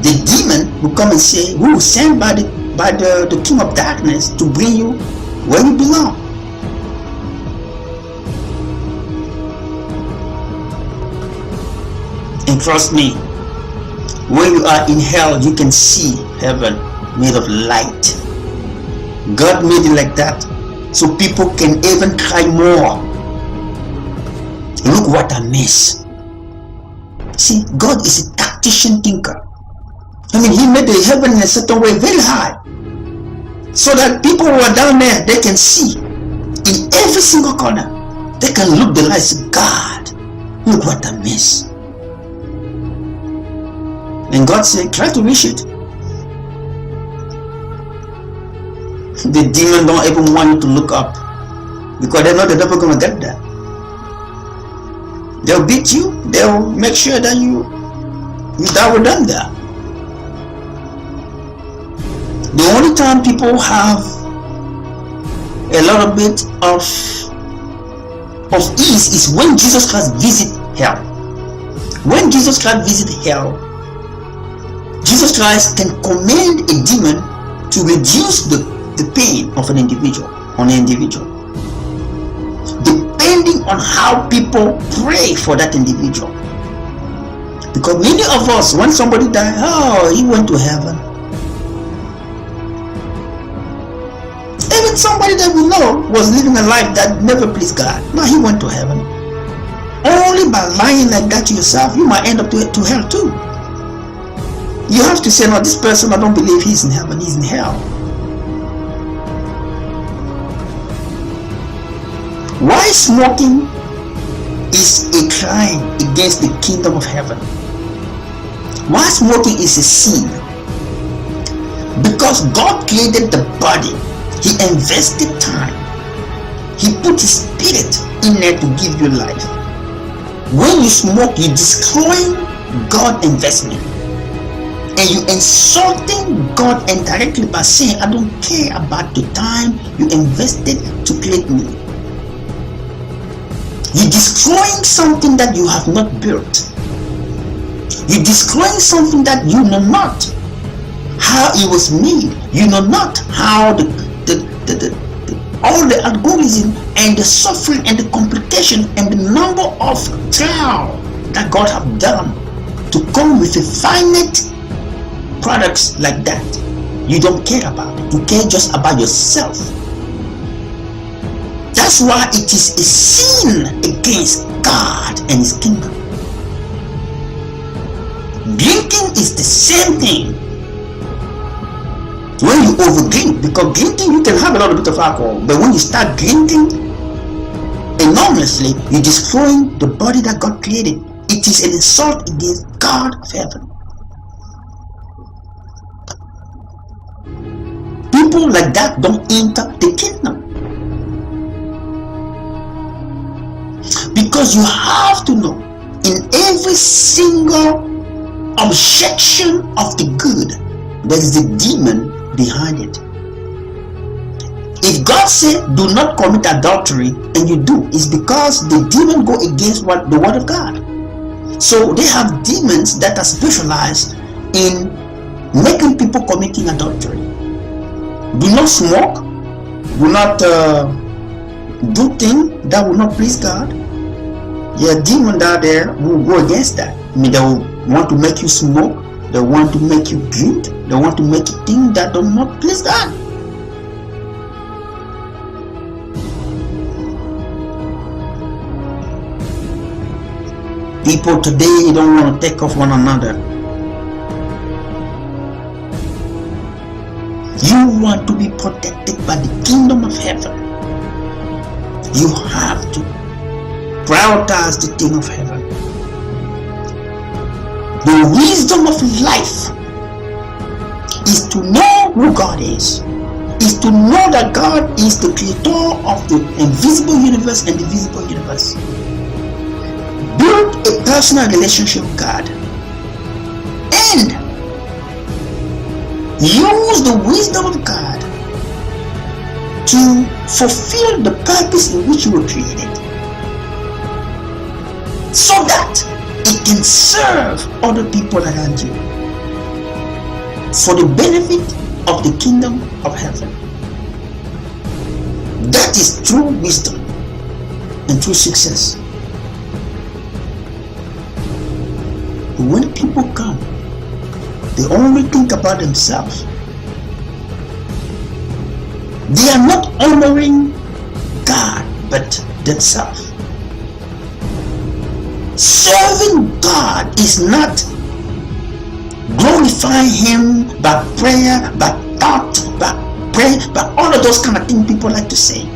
the demon will come and say, we will send by the King of Darkness to bring you where you belong. And trust me, when you are in hell, you can see heaven made of light. God made it like that so people can even cry more. Look what I miss. See, God is a tactician thinker. I mean, he made the heaven in a certain way very high, so that people who are down there, they can see in every single corner. They can look the light and say, God, look what I miss. And God said, try to reach it. The demon don't even want you to look up, because they know they're never going to get there. They'll beat you. They'll make sure that you die with them there. The only time people have a little bit of ease is when Jesus Christ visit hell. When Jesus Christ visit hell, Jesus Christ can command a demon to reduce the pain of an individual, depending on how people pray for that individual. Because many of us, when somebody died, oh, he went to heaven. Even somebody that we know was living a life that never pleased God, no, he went to heaven. Only by lying like that to yourself, you might end up to hell too. You have to say, no, this person, I don't believe he's in heaven, he's in hell. Why smoking is a crime against the kingdom of heaven? Why smoking is a sin? Because God created the body. He invested time. He put his spirit in there to give you life. When you smoke, you destroy God's investment. And you insulting God indirectly by saying, I don't care about the time you invested to create me. You're destroying something that you have not built. You're destroying something that you know not how it was made. You know not how all the algorithm and the suffering and the complication and the number of trial that God have done to come with a finite products like that. You don't care about it. You care just about yourself. That's why it is a sin against God and his kingdom. Drinking is the same thing. When you overdrink, because drinking you can have a little bit of alcohol, but when you start drinking enormously, you're destroying the body that God created. It is an insult against God of heaven. People like that don't enter the kingdom. Because you have to know, in every single objection of the good, there is a demon behind it. If God said do not commit adultery and you do, it's because the demon go against what the word of God. So they have demons that are specialized in making people committing adultery. Do not smoke, do not do things that will not please God. Your demon out there will go against that. I mean, they will want to make you smoke, they want to make you drink, they want to make you think that do not please God. People today don't want to take off one another. You want to be protected by the kingdom of heaven. You have to prioritize the thing of heaven. The wisdom of life is to know who God is to know that God is the creator of the invisible universe and the visible universe. Build a personal relationship with God and use the wisdom of God to fulfill the purpose in which you were created, so that it can serve other people around you for the benefit of the kingdom of heaven. That is true wisdom and true success. When people come, they only think about themselves. They are not honoring God but themselves. Serving God is not glorifying him by prayer, by thought, by prayer, by all of those kind of things people like to say.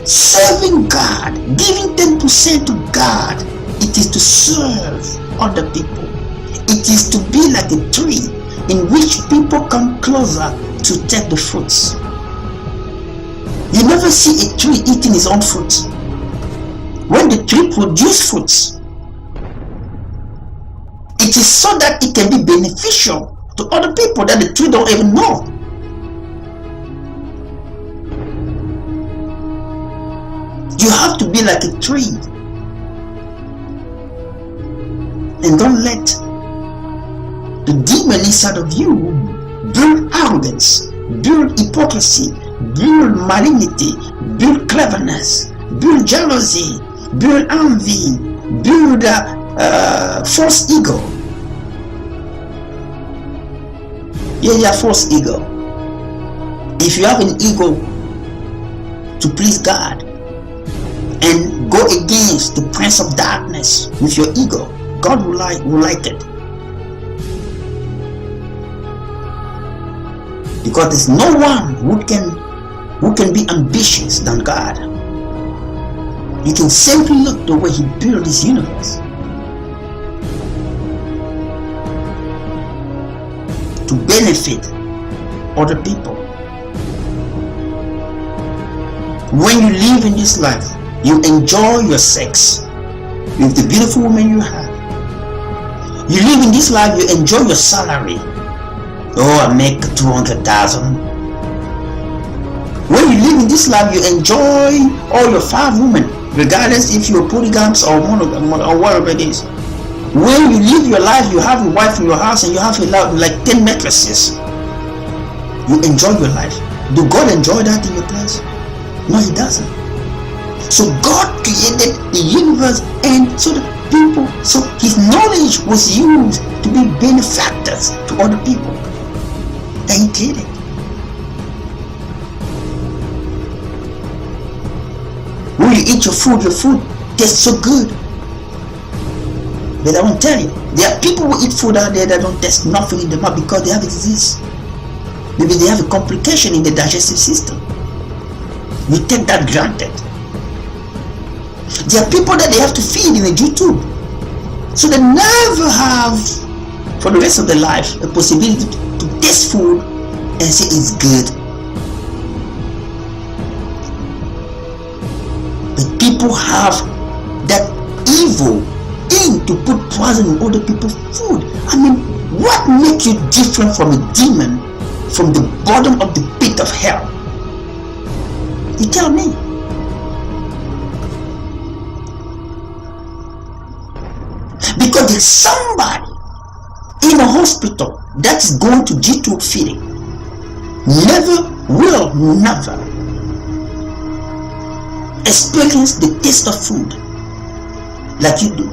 Serving God, giving 10% to God, it is to serve other people. It is to be like a tree in which people come closer to take the fruits. You never see a tree eating its own fruit. When the tree produces fruits, it is so that it can be beneficial to other people that the tree don't even know. You have to be like a tree, and don't let the demon inside of you build arrogance, build hypocrisy, build malignity, build cleverness, build jealousy, build envy, build false ego. Yeah, false ego. If you have an ego to please God and go against the prince of darkness with your ego, God will like it. Because there's no one who can be ambitious than God. You can simply look the way he built this universe to benefit other people. When you live in this life, you enjoy your sex with the beautiful woman you have. You live in this life, you enjoy your salary. Oh, I make 200,000. When you live in this life, you enjoy all your 5 women, regardless if you're polygams or monogam or whatever it is. When you live your life, you have a wife in your house and you have like 10 mattresses. You enjoy your life. Do God enjoy that in your place? No, He doesn't. So God created the universe, and so the people, so His knowledge was used to be benefactors to other people. And He did it. When you eat your food tastes so good. But I won't tell you, there are people who eat food out there that don't taste nothing in the mouth because they have disease. Maybe they have a complication in the digestive system. We take that granted. There are people that they have to feed in a YouTube, so they never have, for the rest of their life, a possibility to taste food and say it's good. But people have that evil thing to put poison in other people's food. I mean, what makes you different from a demon from the bottom of the pit of hell? You tell me. Because there's somebody in a hospital that is going to G2 feeding. Never experience the taste of food like you do.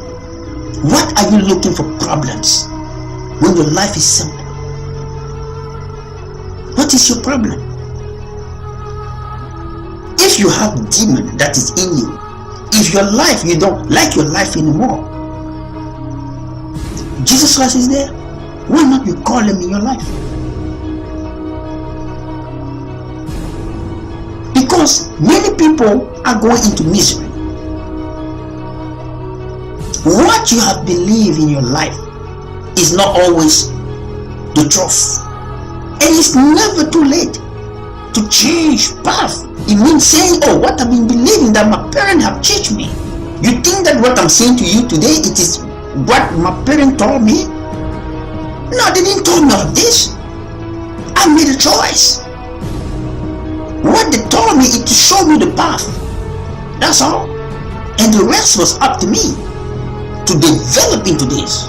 What are you looking for problems when your life is simple? What is your problem? If you have demon that is in you, if your life, you don't like your life anymore, Jesus Christ is there. Why not you call Him in your life? Because many people are going into misery. What you have believed in your life is not always the truth. And it's never too late to change path. It means saying, oh, what I've been believing that my parents have taught me. You think that what I'm saying to you today, it is what my parents told me? No, they didn't tell me all of this. I made a choice. What they told me is to show me the path. That's all. And the rest was up to me to develop into this.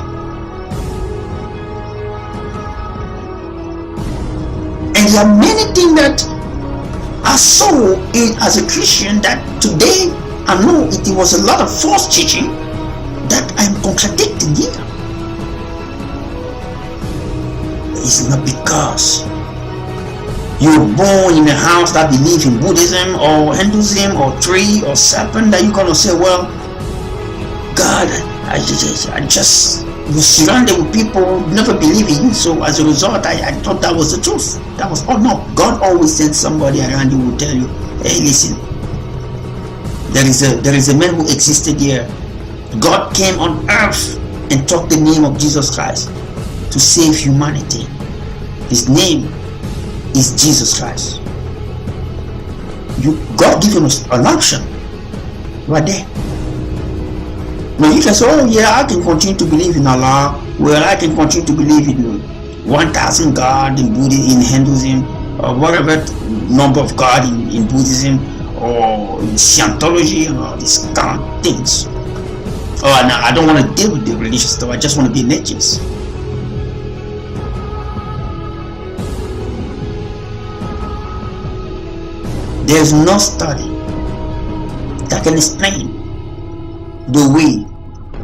And there are many things that I saw as a Christian that today I know it was a lot of false teaching that I'm contradicting here. It's not because you're born in a house that believes in Buddhism or Hinduism or tree or serpent that you're gonna say, well, God, I just was surrounded with people who never believe in you, so as a result I thought that was the truth. That was, oh no, God always sends somebody around you who will tell you, hey, listen, there is a man who existed here. God came on earth and took the name of Jesus Christ to save humanity. His name is Jesus Christ. God given us an option right there. Now you can say, oh yeah, I can continue to believe in Allah. Well, I can continue to believe in 1,000 God in Buddhism, in Hinduism, or whatever number of God in Buddhism, or in Scientology, and all these kind of things. Oh, now I don't want to deal with the religious stuff. I just want to be an atheist. There's no study that can explain the way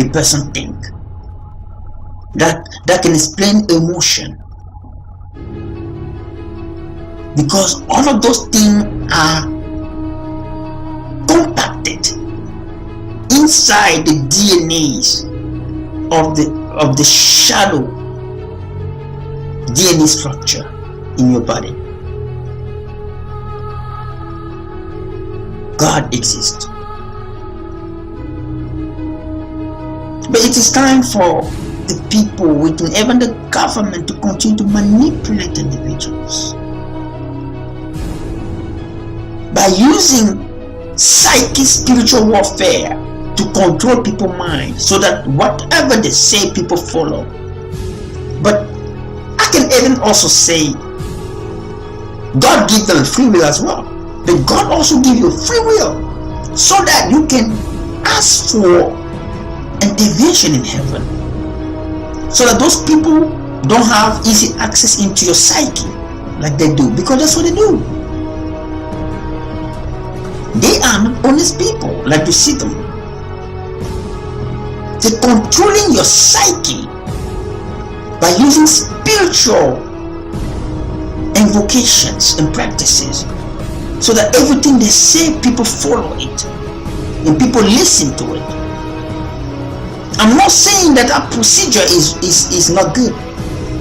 a person thinks, that can explain emotion, because all of those things are compacted inside the DNAs of the shadow DNA structure in your body. God exists. But it is time for the people within even the government to continue to manipulate individuals by using psychic spiritual warfare to control people's minds so that whatever they say, people follow. But I can even also say God gives them free will as well. But God also gives you free will so that you can ask for intervention in heaven, so that those people don't have easy access into your psyche like they do, because that's what they do. They are not honest people like you see them. They're controlling your psyche by using spiritual invocations and practices, so that everything they say, people follow it and people listen to it. I'm not saying that that procedure is not good.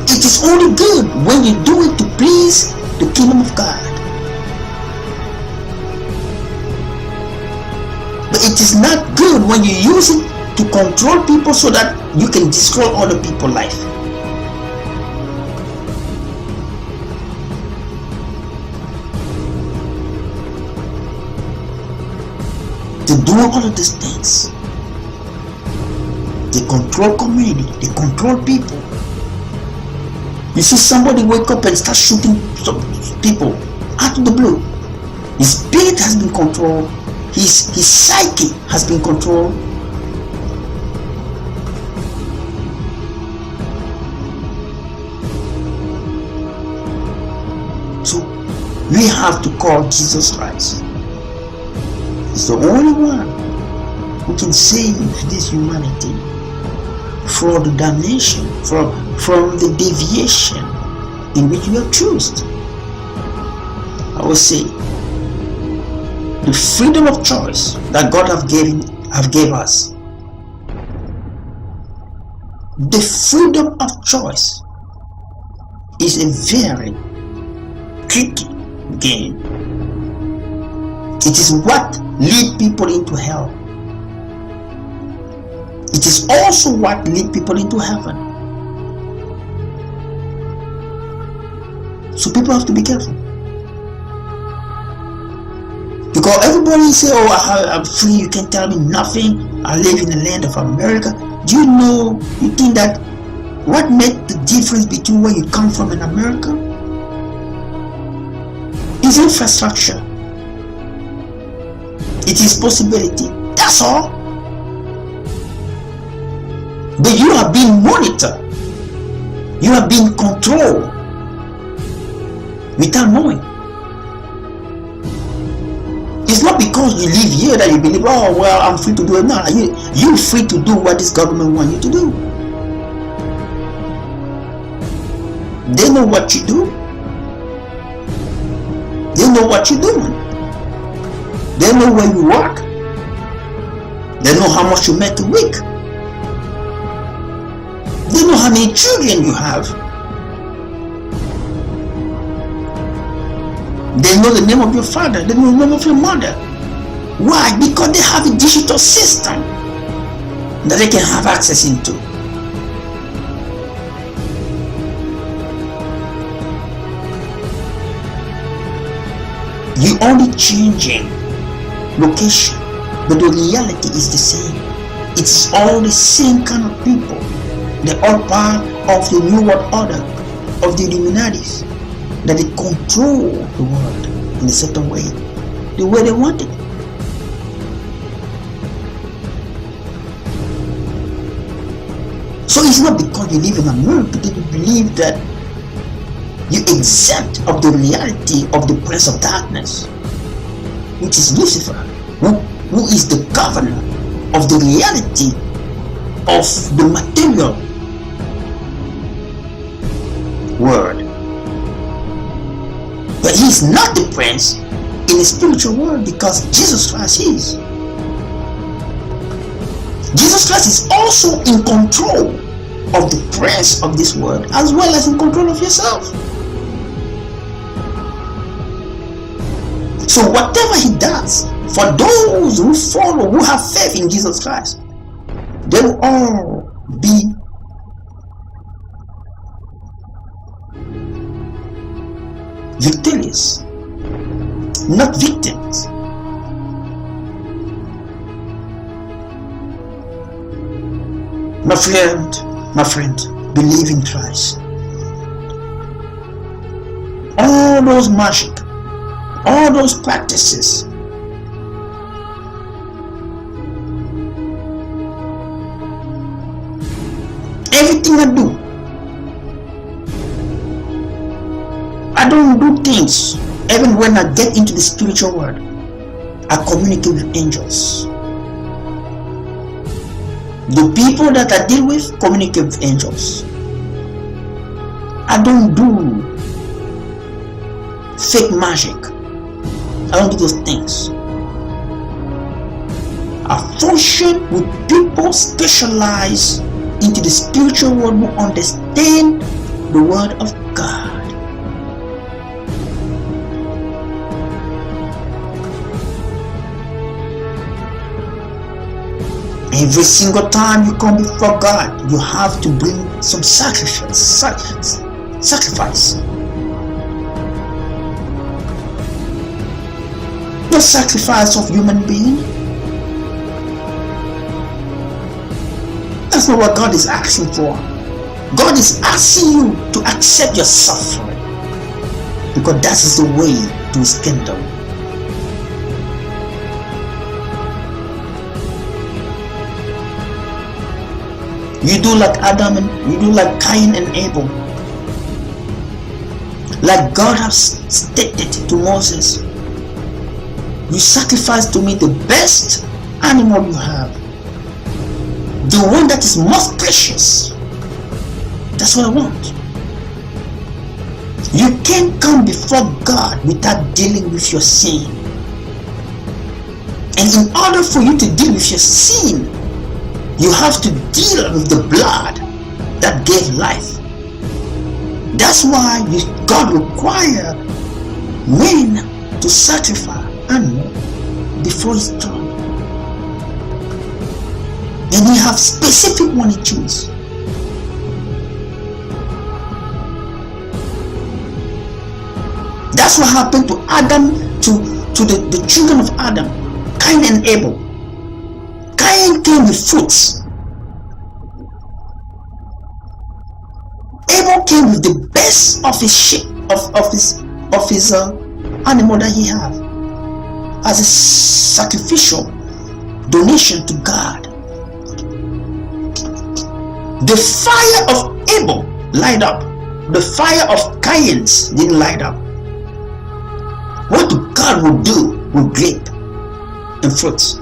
It is only good when you do it to please the kingdom of God. But it is not good when you use it to control people so that you can destroy other people's life. They do all of these things. They control community. They control people. You see somebody wake up and start shooting people out of the blue. His spirit has been controlled. His psyche has been controlled. So we have to call Jesus Christ. He's the only one who can save this humanity from the damnation, from the deviation in which we have chosen. I will say, the freedom of choice that God have gave us, the freedom of choice is a very tricky game. It is what leads people into hell. It is also what leads people into heaven. So people have to be careful. Because everybody say, oh, I'm free, you can't tell me nothing, I live in the land of America. Do you know, you think that what makes the difference between where you come from in America is infrastructure. It is possibility. That's all. But you are being monitored. You are being controlled without knowing. It's not because you live here that you believe, oh, well, I'm free to do it. No, you're free to do what this government wants you to do. They know what you do. They know what you're doing. They know where you work. They know how much you make a week. They know how many children you have. They know the name of your father. They know the name of your mother. Why? Because they have a digital system that they can have access into. You only changing location, but the reality is the same. It's all the same kind of people. They're all part of the New World Order, of the Illuminati, that they control the world in a certain way, the way they want it. So it's not because you live in America that you believe that you exempt of the reality of the prince of darkness, which is Lucifer, who is the governor of the reality of the material world. But he is not the prince in the spiritual world, because Jesus Christ is. Jesus Christ is also in control of the prince of this world, as well as in control of yourself. So whatever he does, for those who follow, who have faith in Jesus Christ, they will all be victorious, not victims. My friend, believe in Christ. All those magic, all those practices, everything I don't do things. Even when I get into the spiritual world, I communicate with angels. The people that I deal with communicate with angels. I don't do fake magic. I don't do those things. I function with people specialized into the spiritual world who understand the word of God. Every single time you come before God, you have to bring some sacrifice. No sacrifice of human being. That's not what God is asking for. God is asking you to accept your suffering, because that is the way to His kingdom. You do like Adam and you do like Cain and Abel. Like God has stated to Moses, you sacrifice to me the best animal you have, the one that is most precious. That's what I want. You can't come before God without dealing with your sin. And in order for you to deal with your sin, you have to deal with the blood that gave life. That's why God requires men to sacrifice animals before His throne. And He has specific one He chooses. That's what happened to Adam, to the children of Adam, Cain and Abel. Cain came with fruits. Abel came with the best of his sheep, of his animal that he had, as a sacrificial donation to God. The fire of Abel light up. The fire of Cain's didn't light up. What God will do with grape and fruits.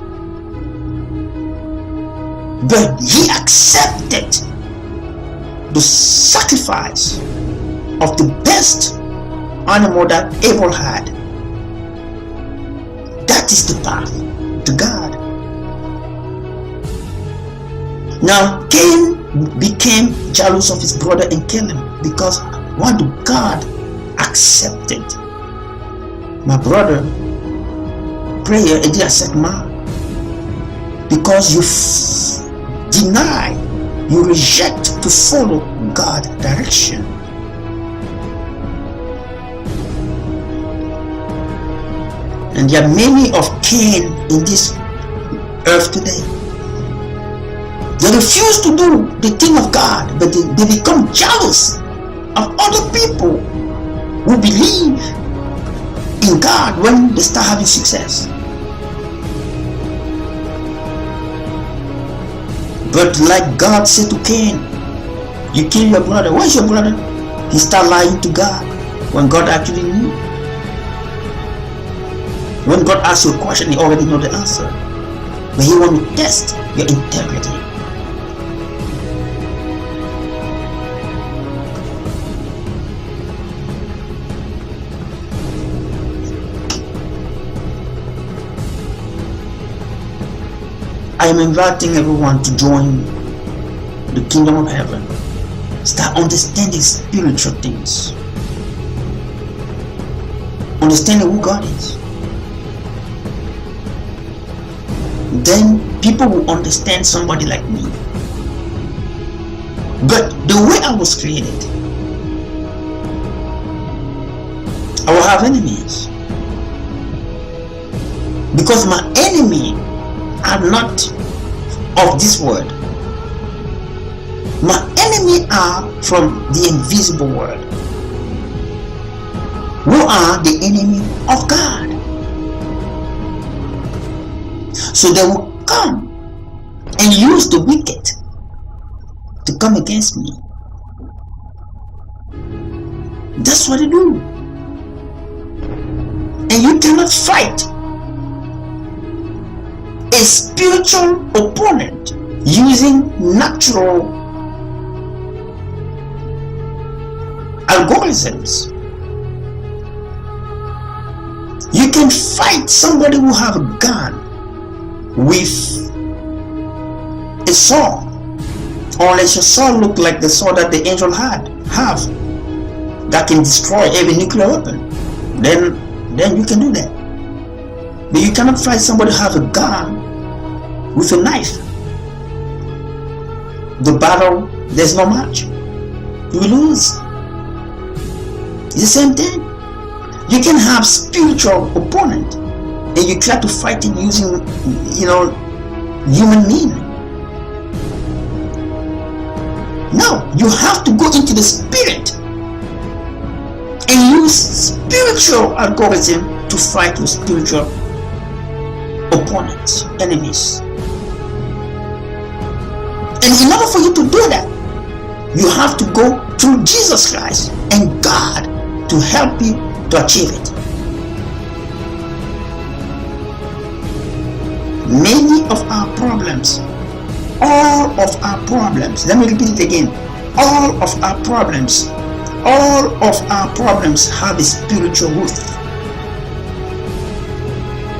But He accepted the sacrifice of the best animal that Abel had. That is the path to God. Now Cain became jealous of his brother and killed him, because what God accepted. My brother prayer and did accept mine, because you deny, you reject to follow God's direction. And there are many of Cain in this earth today. They refuse to do the thing of God, but they become jealous of other people who believe in God when they start having success. But like God said to Cain, you kill your brother. Where's your brother? He started lying to God when God actually knew. When God asks you a question, He already knows the answer. But He wants to test your integrity. I am inviting everyone to join the kingdom of heaven. Start understanding spiritual things. Understanding who God is. Then people will understand somebody like me. But the way I was created, I will have enemies. Because my enemy are not of this world. My enemy are from the invisible world, who are the enemy of God. So they will come and use the wicked to come against me. That's what they do. And you cannot fight a spiritual opponent using natural algorithms. You can fight somebody who have a gun with a sword, unless your sword look like the sword that the angel have that can destroy every nuclear weapon. Then you can do that. But you cannot fight somebody who have a gun with a knife. The battle, there's no match. You will lose. It's the same thing. You can have spiritual opponent and you try to fight him using, human means. No, you have to go into the spirit and use spiritual algorithm to fight your spiritual opponents, enemies. And in order for you to do that, you have to go through Jesus Christ and God to help you to achieve it. Many of our problems, all of our problems, let me repeat it again, all of our problems have a spiritual root.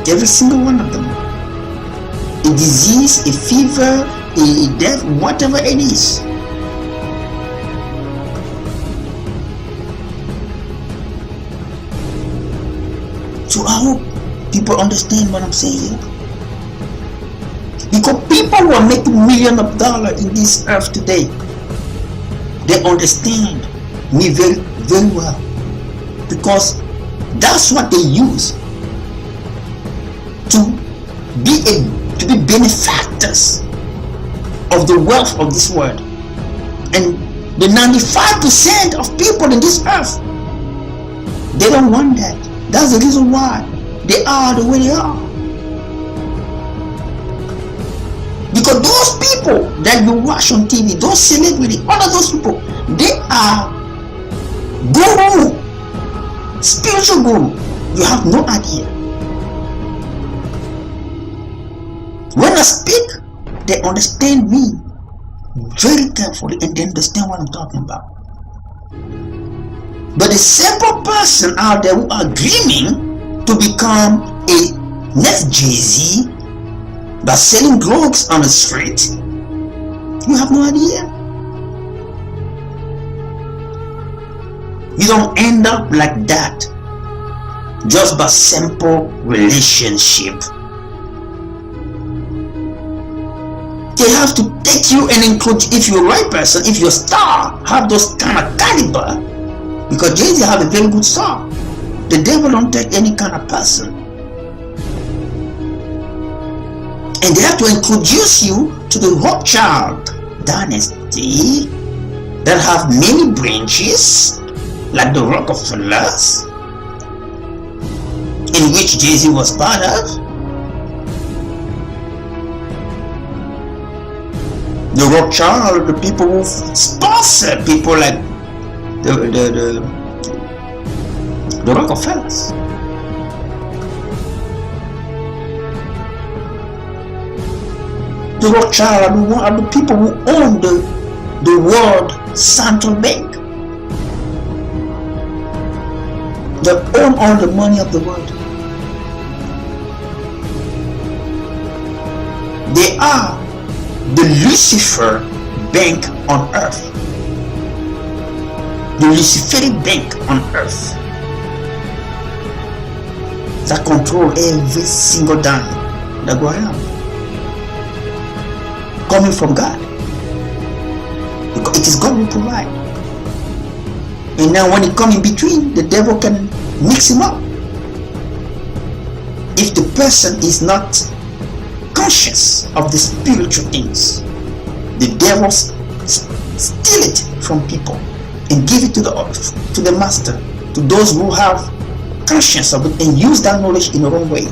Every single one of them. A disease, a fever, a death, whatever it is. So I hope people understand what I'm saying here. Because people who are making millions of dollars in this earth today, they understand me very, very well. Because that's what they use to be benefactors of the wealth of this world. And the 95% of people in this earth, they don't want that. That's the reason why they are the way they are. Because those people that you watch on TV, those celebrities, all of those people, they are guru, spiritual guru. You have no idea. When I speak, they understand me very carefully and they understand what I'm talking about. But the simple person out there who are dreaming to become a next Jay-Z by selling drugs on the street, you have no idea. You don't end up like that just by simple relationship. They have to take you and include, if you're a right person, if you're a star, have those kind of caliber. Because Jay-Z have a very good star. The devil don't take any kind of person. And they have to introduce you to the Rothschild dynasty that have many branches, like the Rockefellers, in which Jay-Z was part of. The Rothschild, the people who sponsor people like the Rockefellers. The Rothschild are the people who own the world central bank. They own all the money of the world. They are the Lucifer bank on earth. The Luciferic bank on earth that control every single dime that go around, coming from God, because it is God who provide. And now when it comes in between, the devil can mix him up. If the person is not conscious of the spiritual things, the devil steal it from people and give it to the master, to those who have conscience of it and use that knowledge in the wrong way.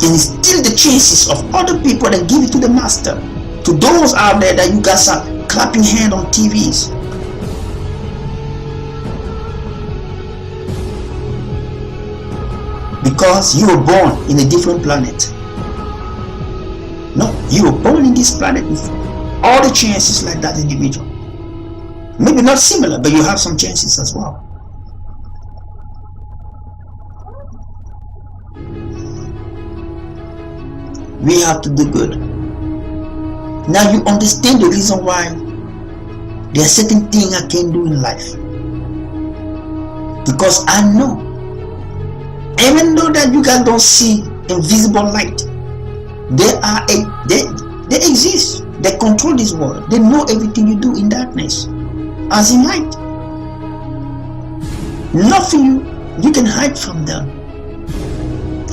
And steal the chances of other people and give it to the master, to those out there that you guys are clapping hands on TVs. Because you were born in a different planet. No, you were born in this planet with all the chances like that individual. Maybe not similar, but you have some chances as well. We have to do good. Now you understand the reason why there are certain things I can't do in life. Because I know, even though that you guys don't see invisible light, they exist. They control this world. They know everything you do in darkness as in light. Nothing you can hide from them.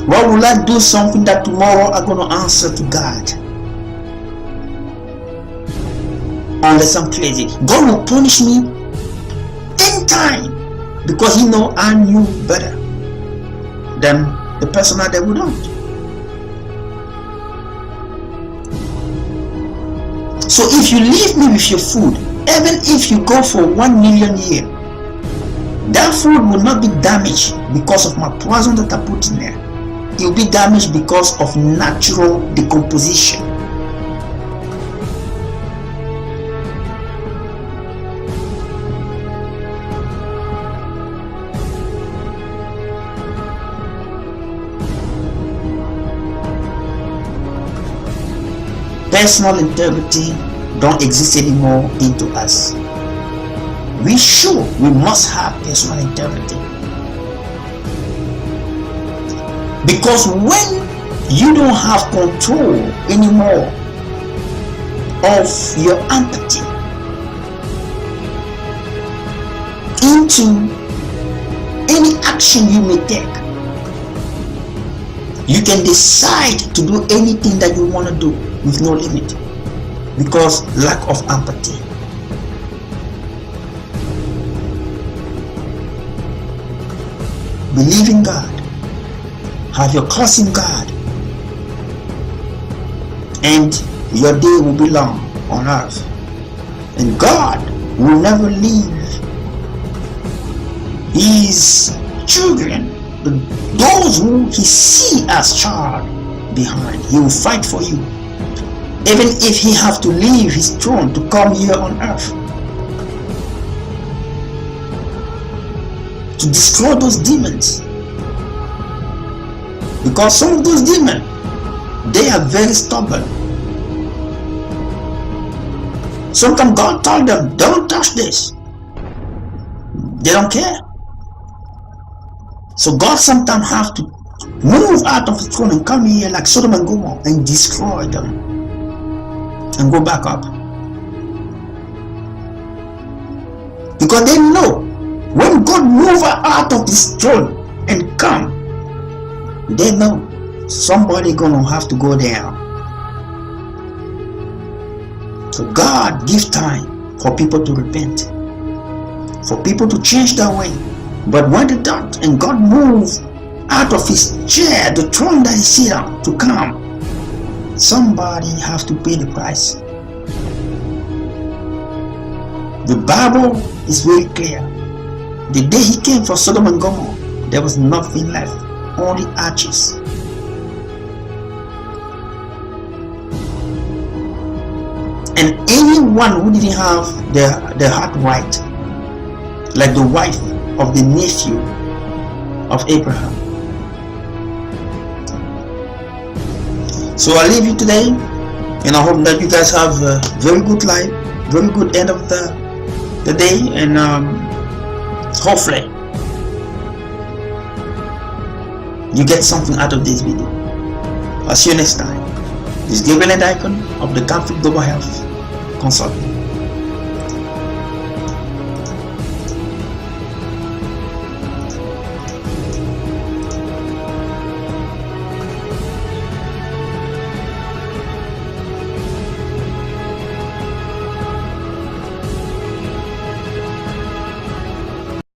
Why will I do something that tomorrow I'm going to answer to God? Unless I'm crazy. God will punish me in time because He know I knew better than the person out there who don't. So if you leave me with your food, even if you go for 1 million years, that food will not be damaged because of my poison that I put in there. It will be damaged because of natural decomposition. Personal integrity don't exist anymore into us. We must have personal integrity. Because when you don't have control anymore of your empathy into any action you may take, you can decide to do anything that you want to do with no limit because lack of empathy. Believe in God. Have your trust in God, and your day will be long on earth. And God will never leave His children, those who He see as child, behind. He will fight for you, even if He have to leave His throne to come here on earth to destroy those demons. Because some of those demons, they are very stubborn. Sometimes God told them, don't touch this. They don't care. So God sometimes have to move out of the throne and come here like Sodom and Gomorrah and destroy them and go back up. Because they know when God move out of this throne and come, they know somebody gonna have to go down. So God gives time for people to repent, for people to change their way. But when they don't, and God moves out of His chair, the throne that He sit on, to come, somebody has to pay the price. The Bible is very clear. The day He came for Sodom and Gomorrah, there was nothing left. Only arches. And anyone who didn't have their heart right, like the wife of the nephew of Abraham. So I leave you today, and I hope that you guys have a very good life, very good end of the day, and hopefully you get something out of this video. I'll see you next time. This is Gabriel and Icon of the Conflict Global Health Consulting.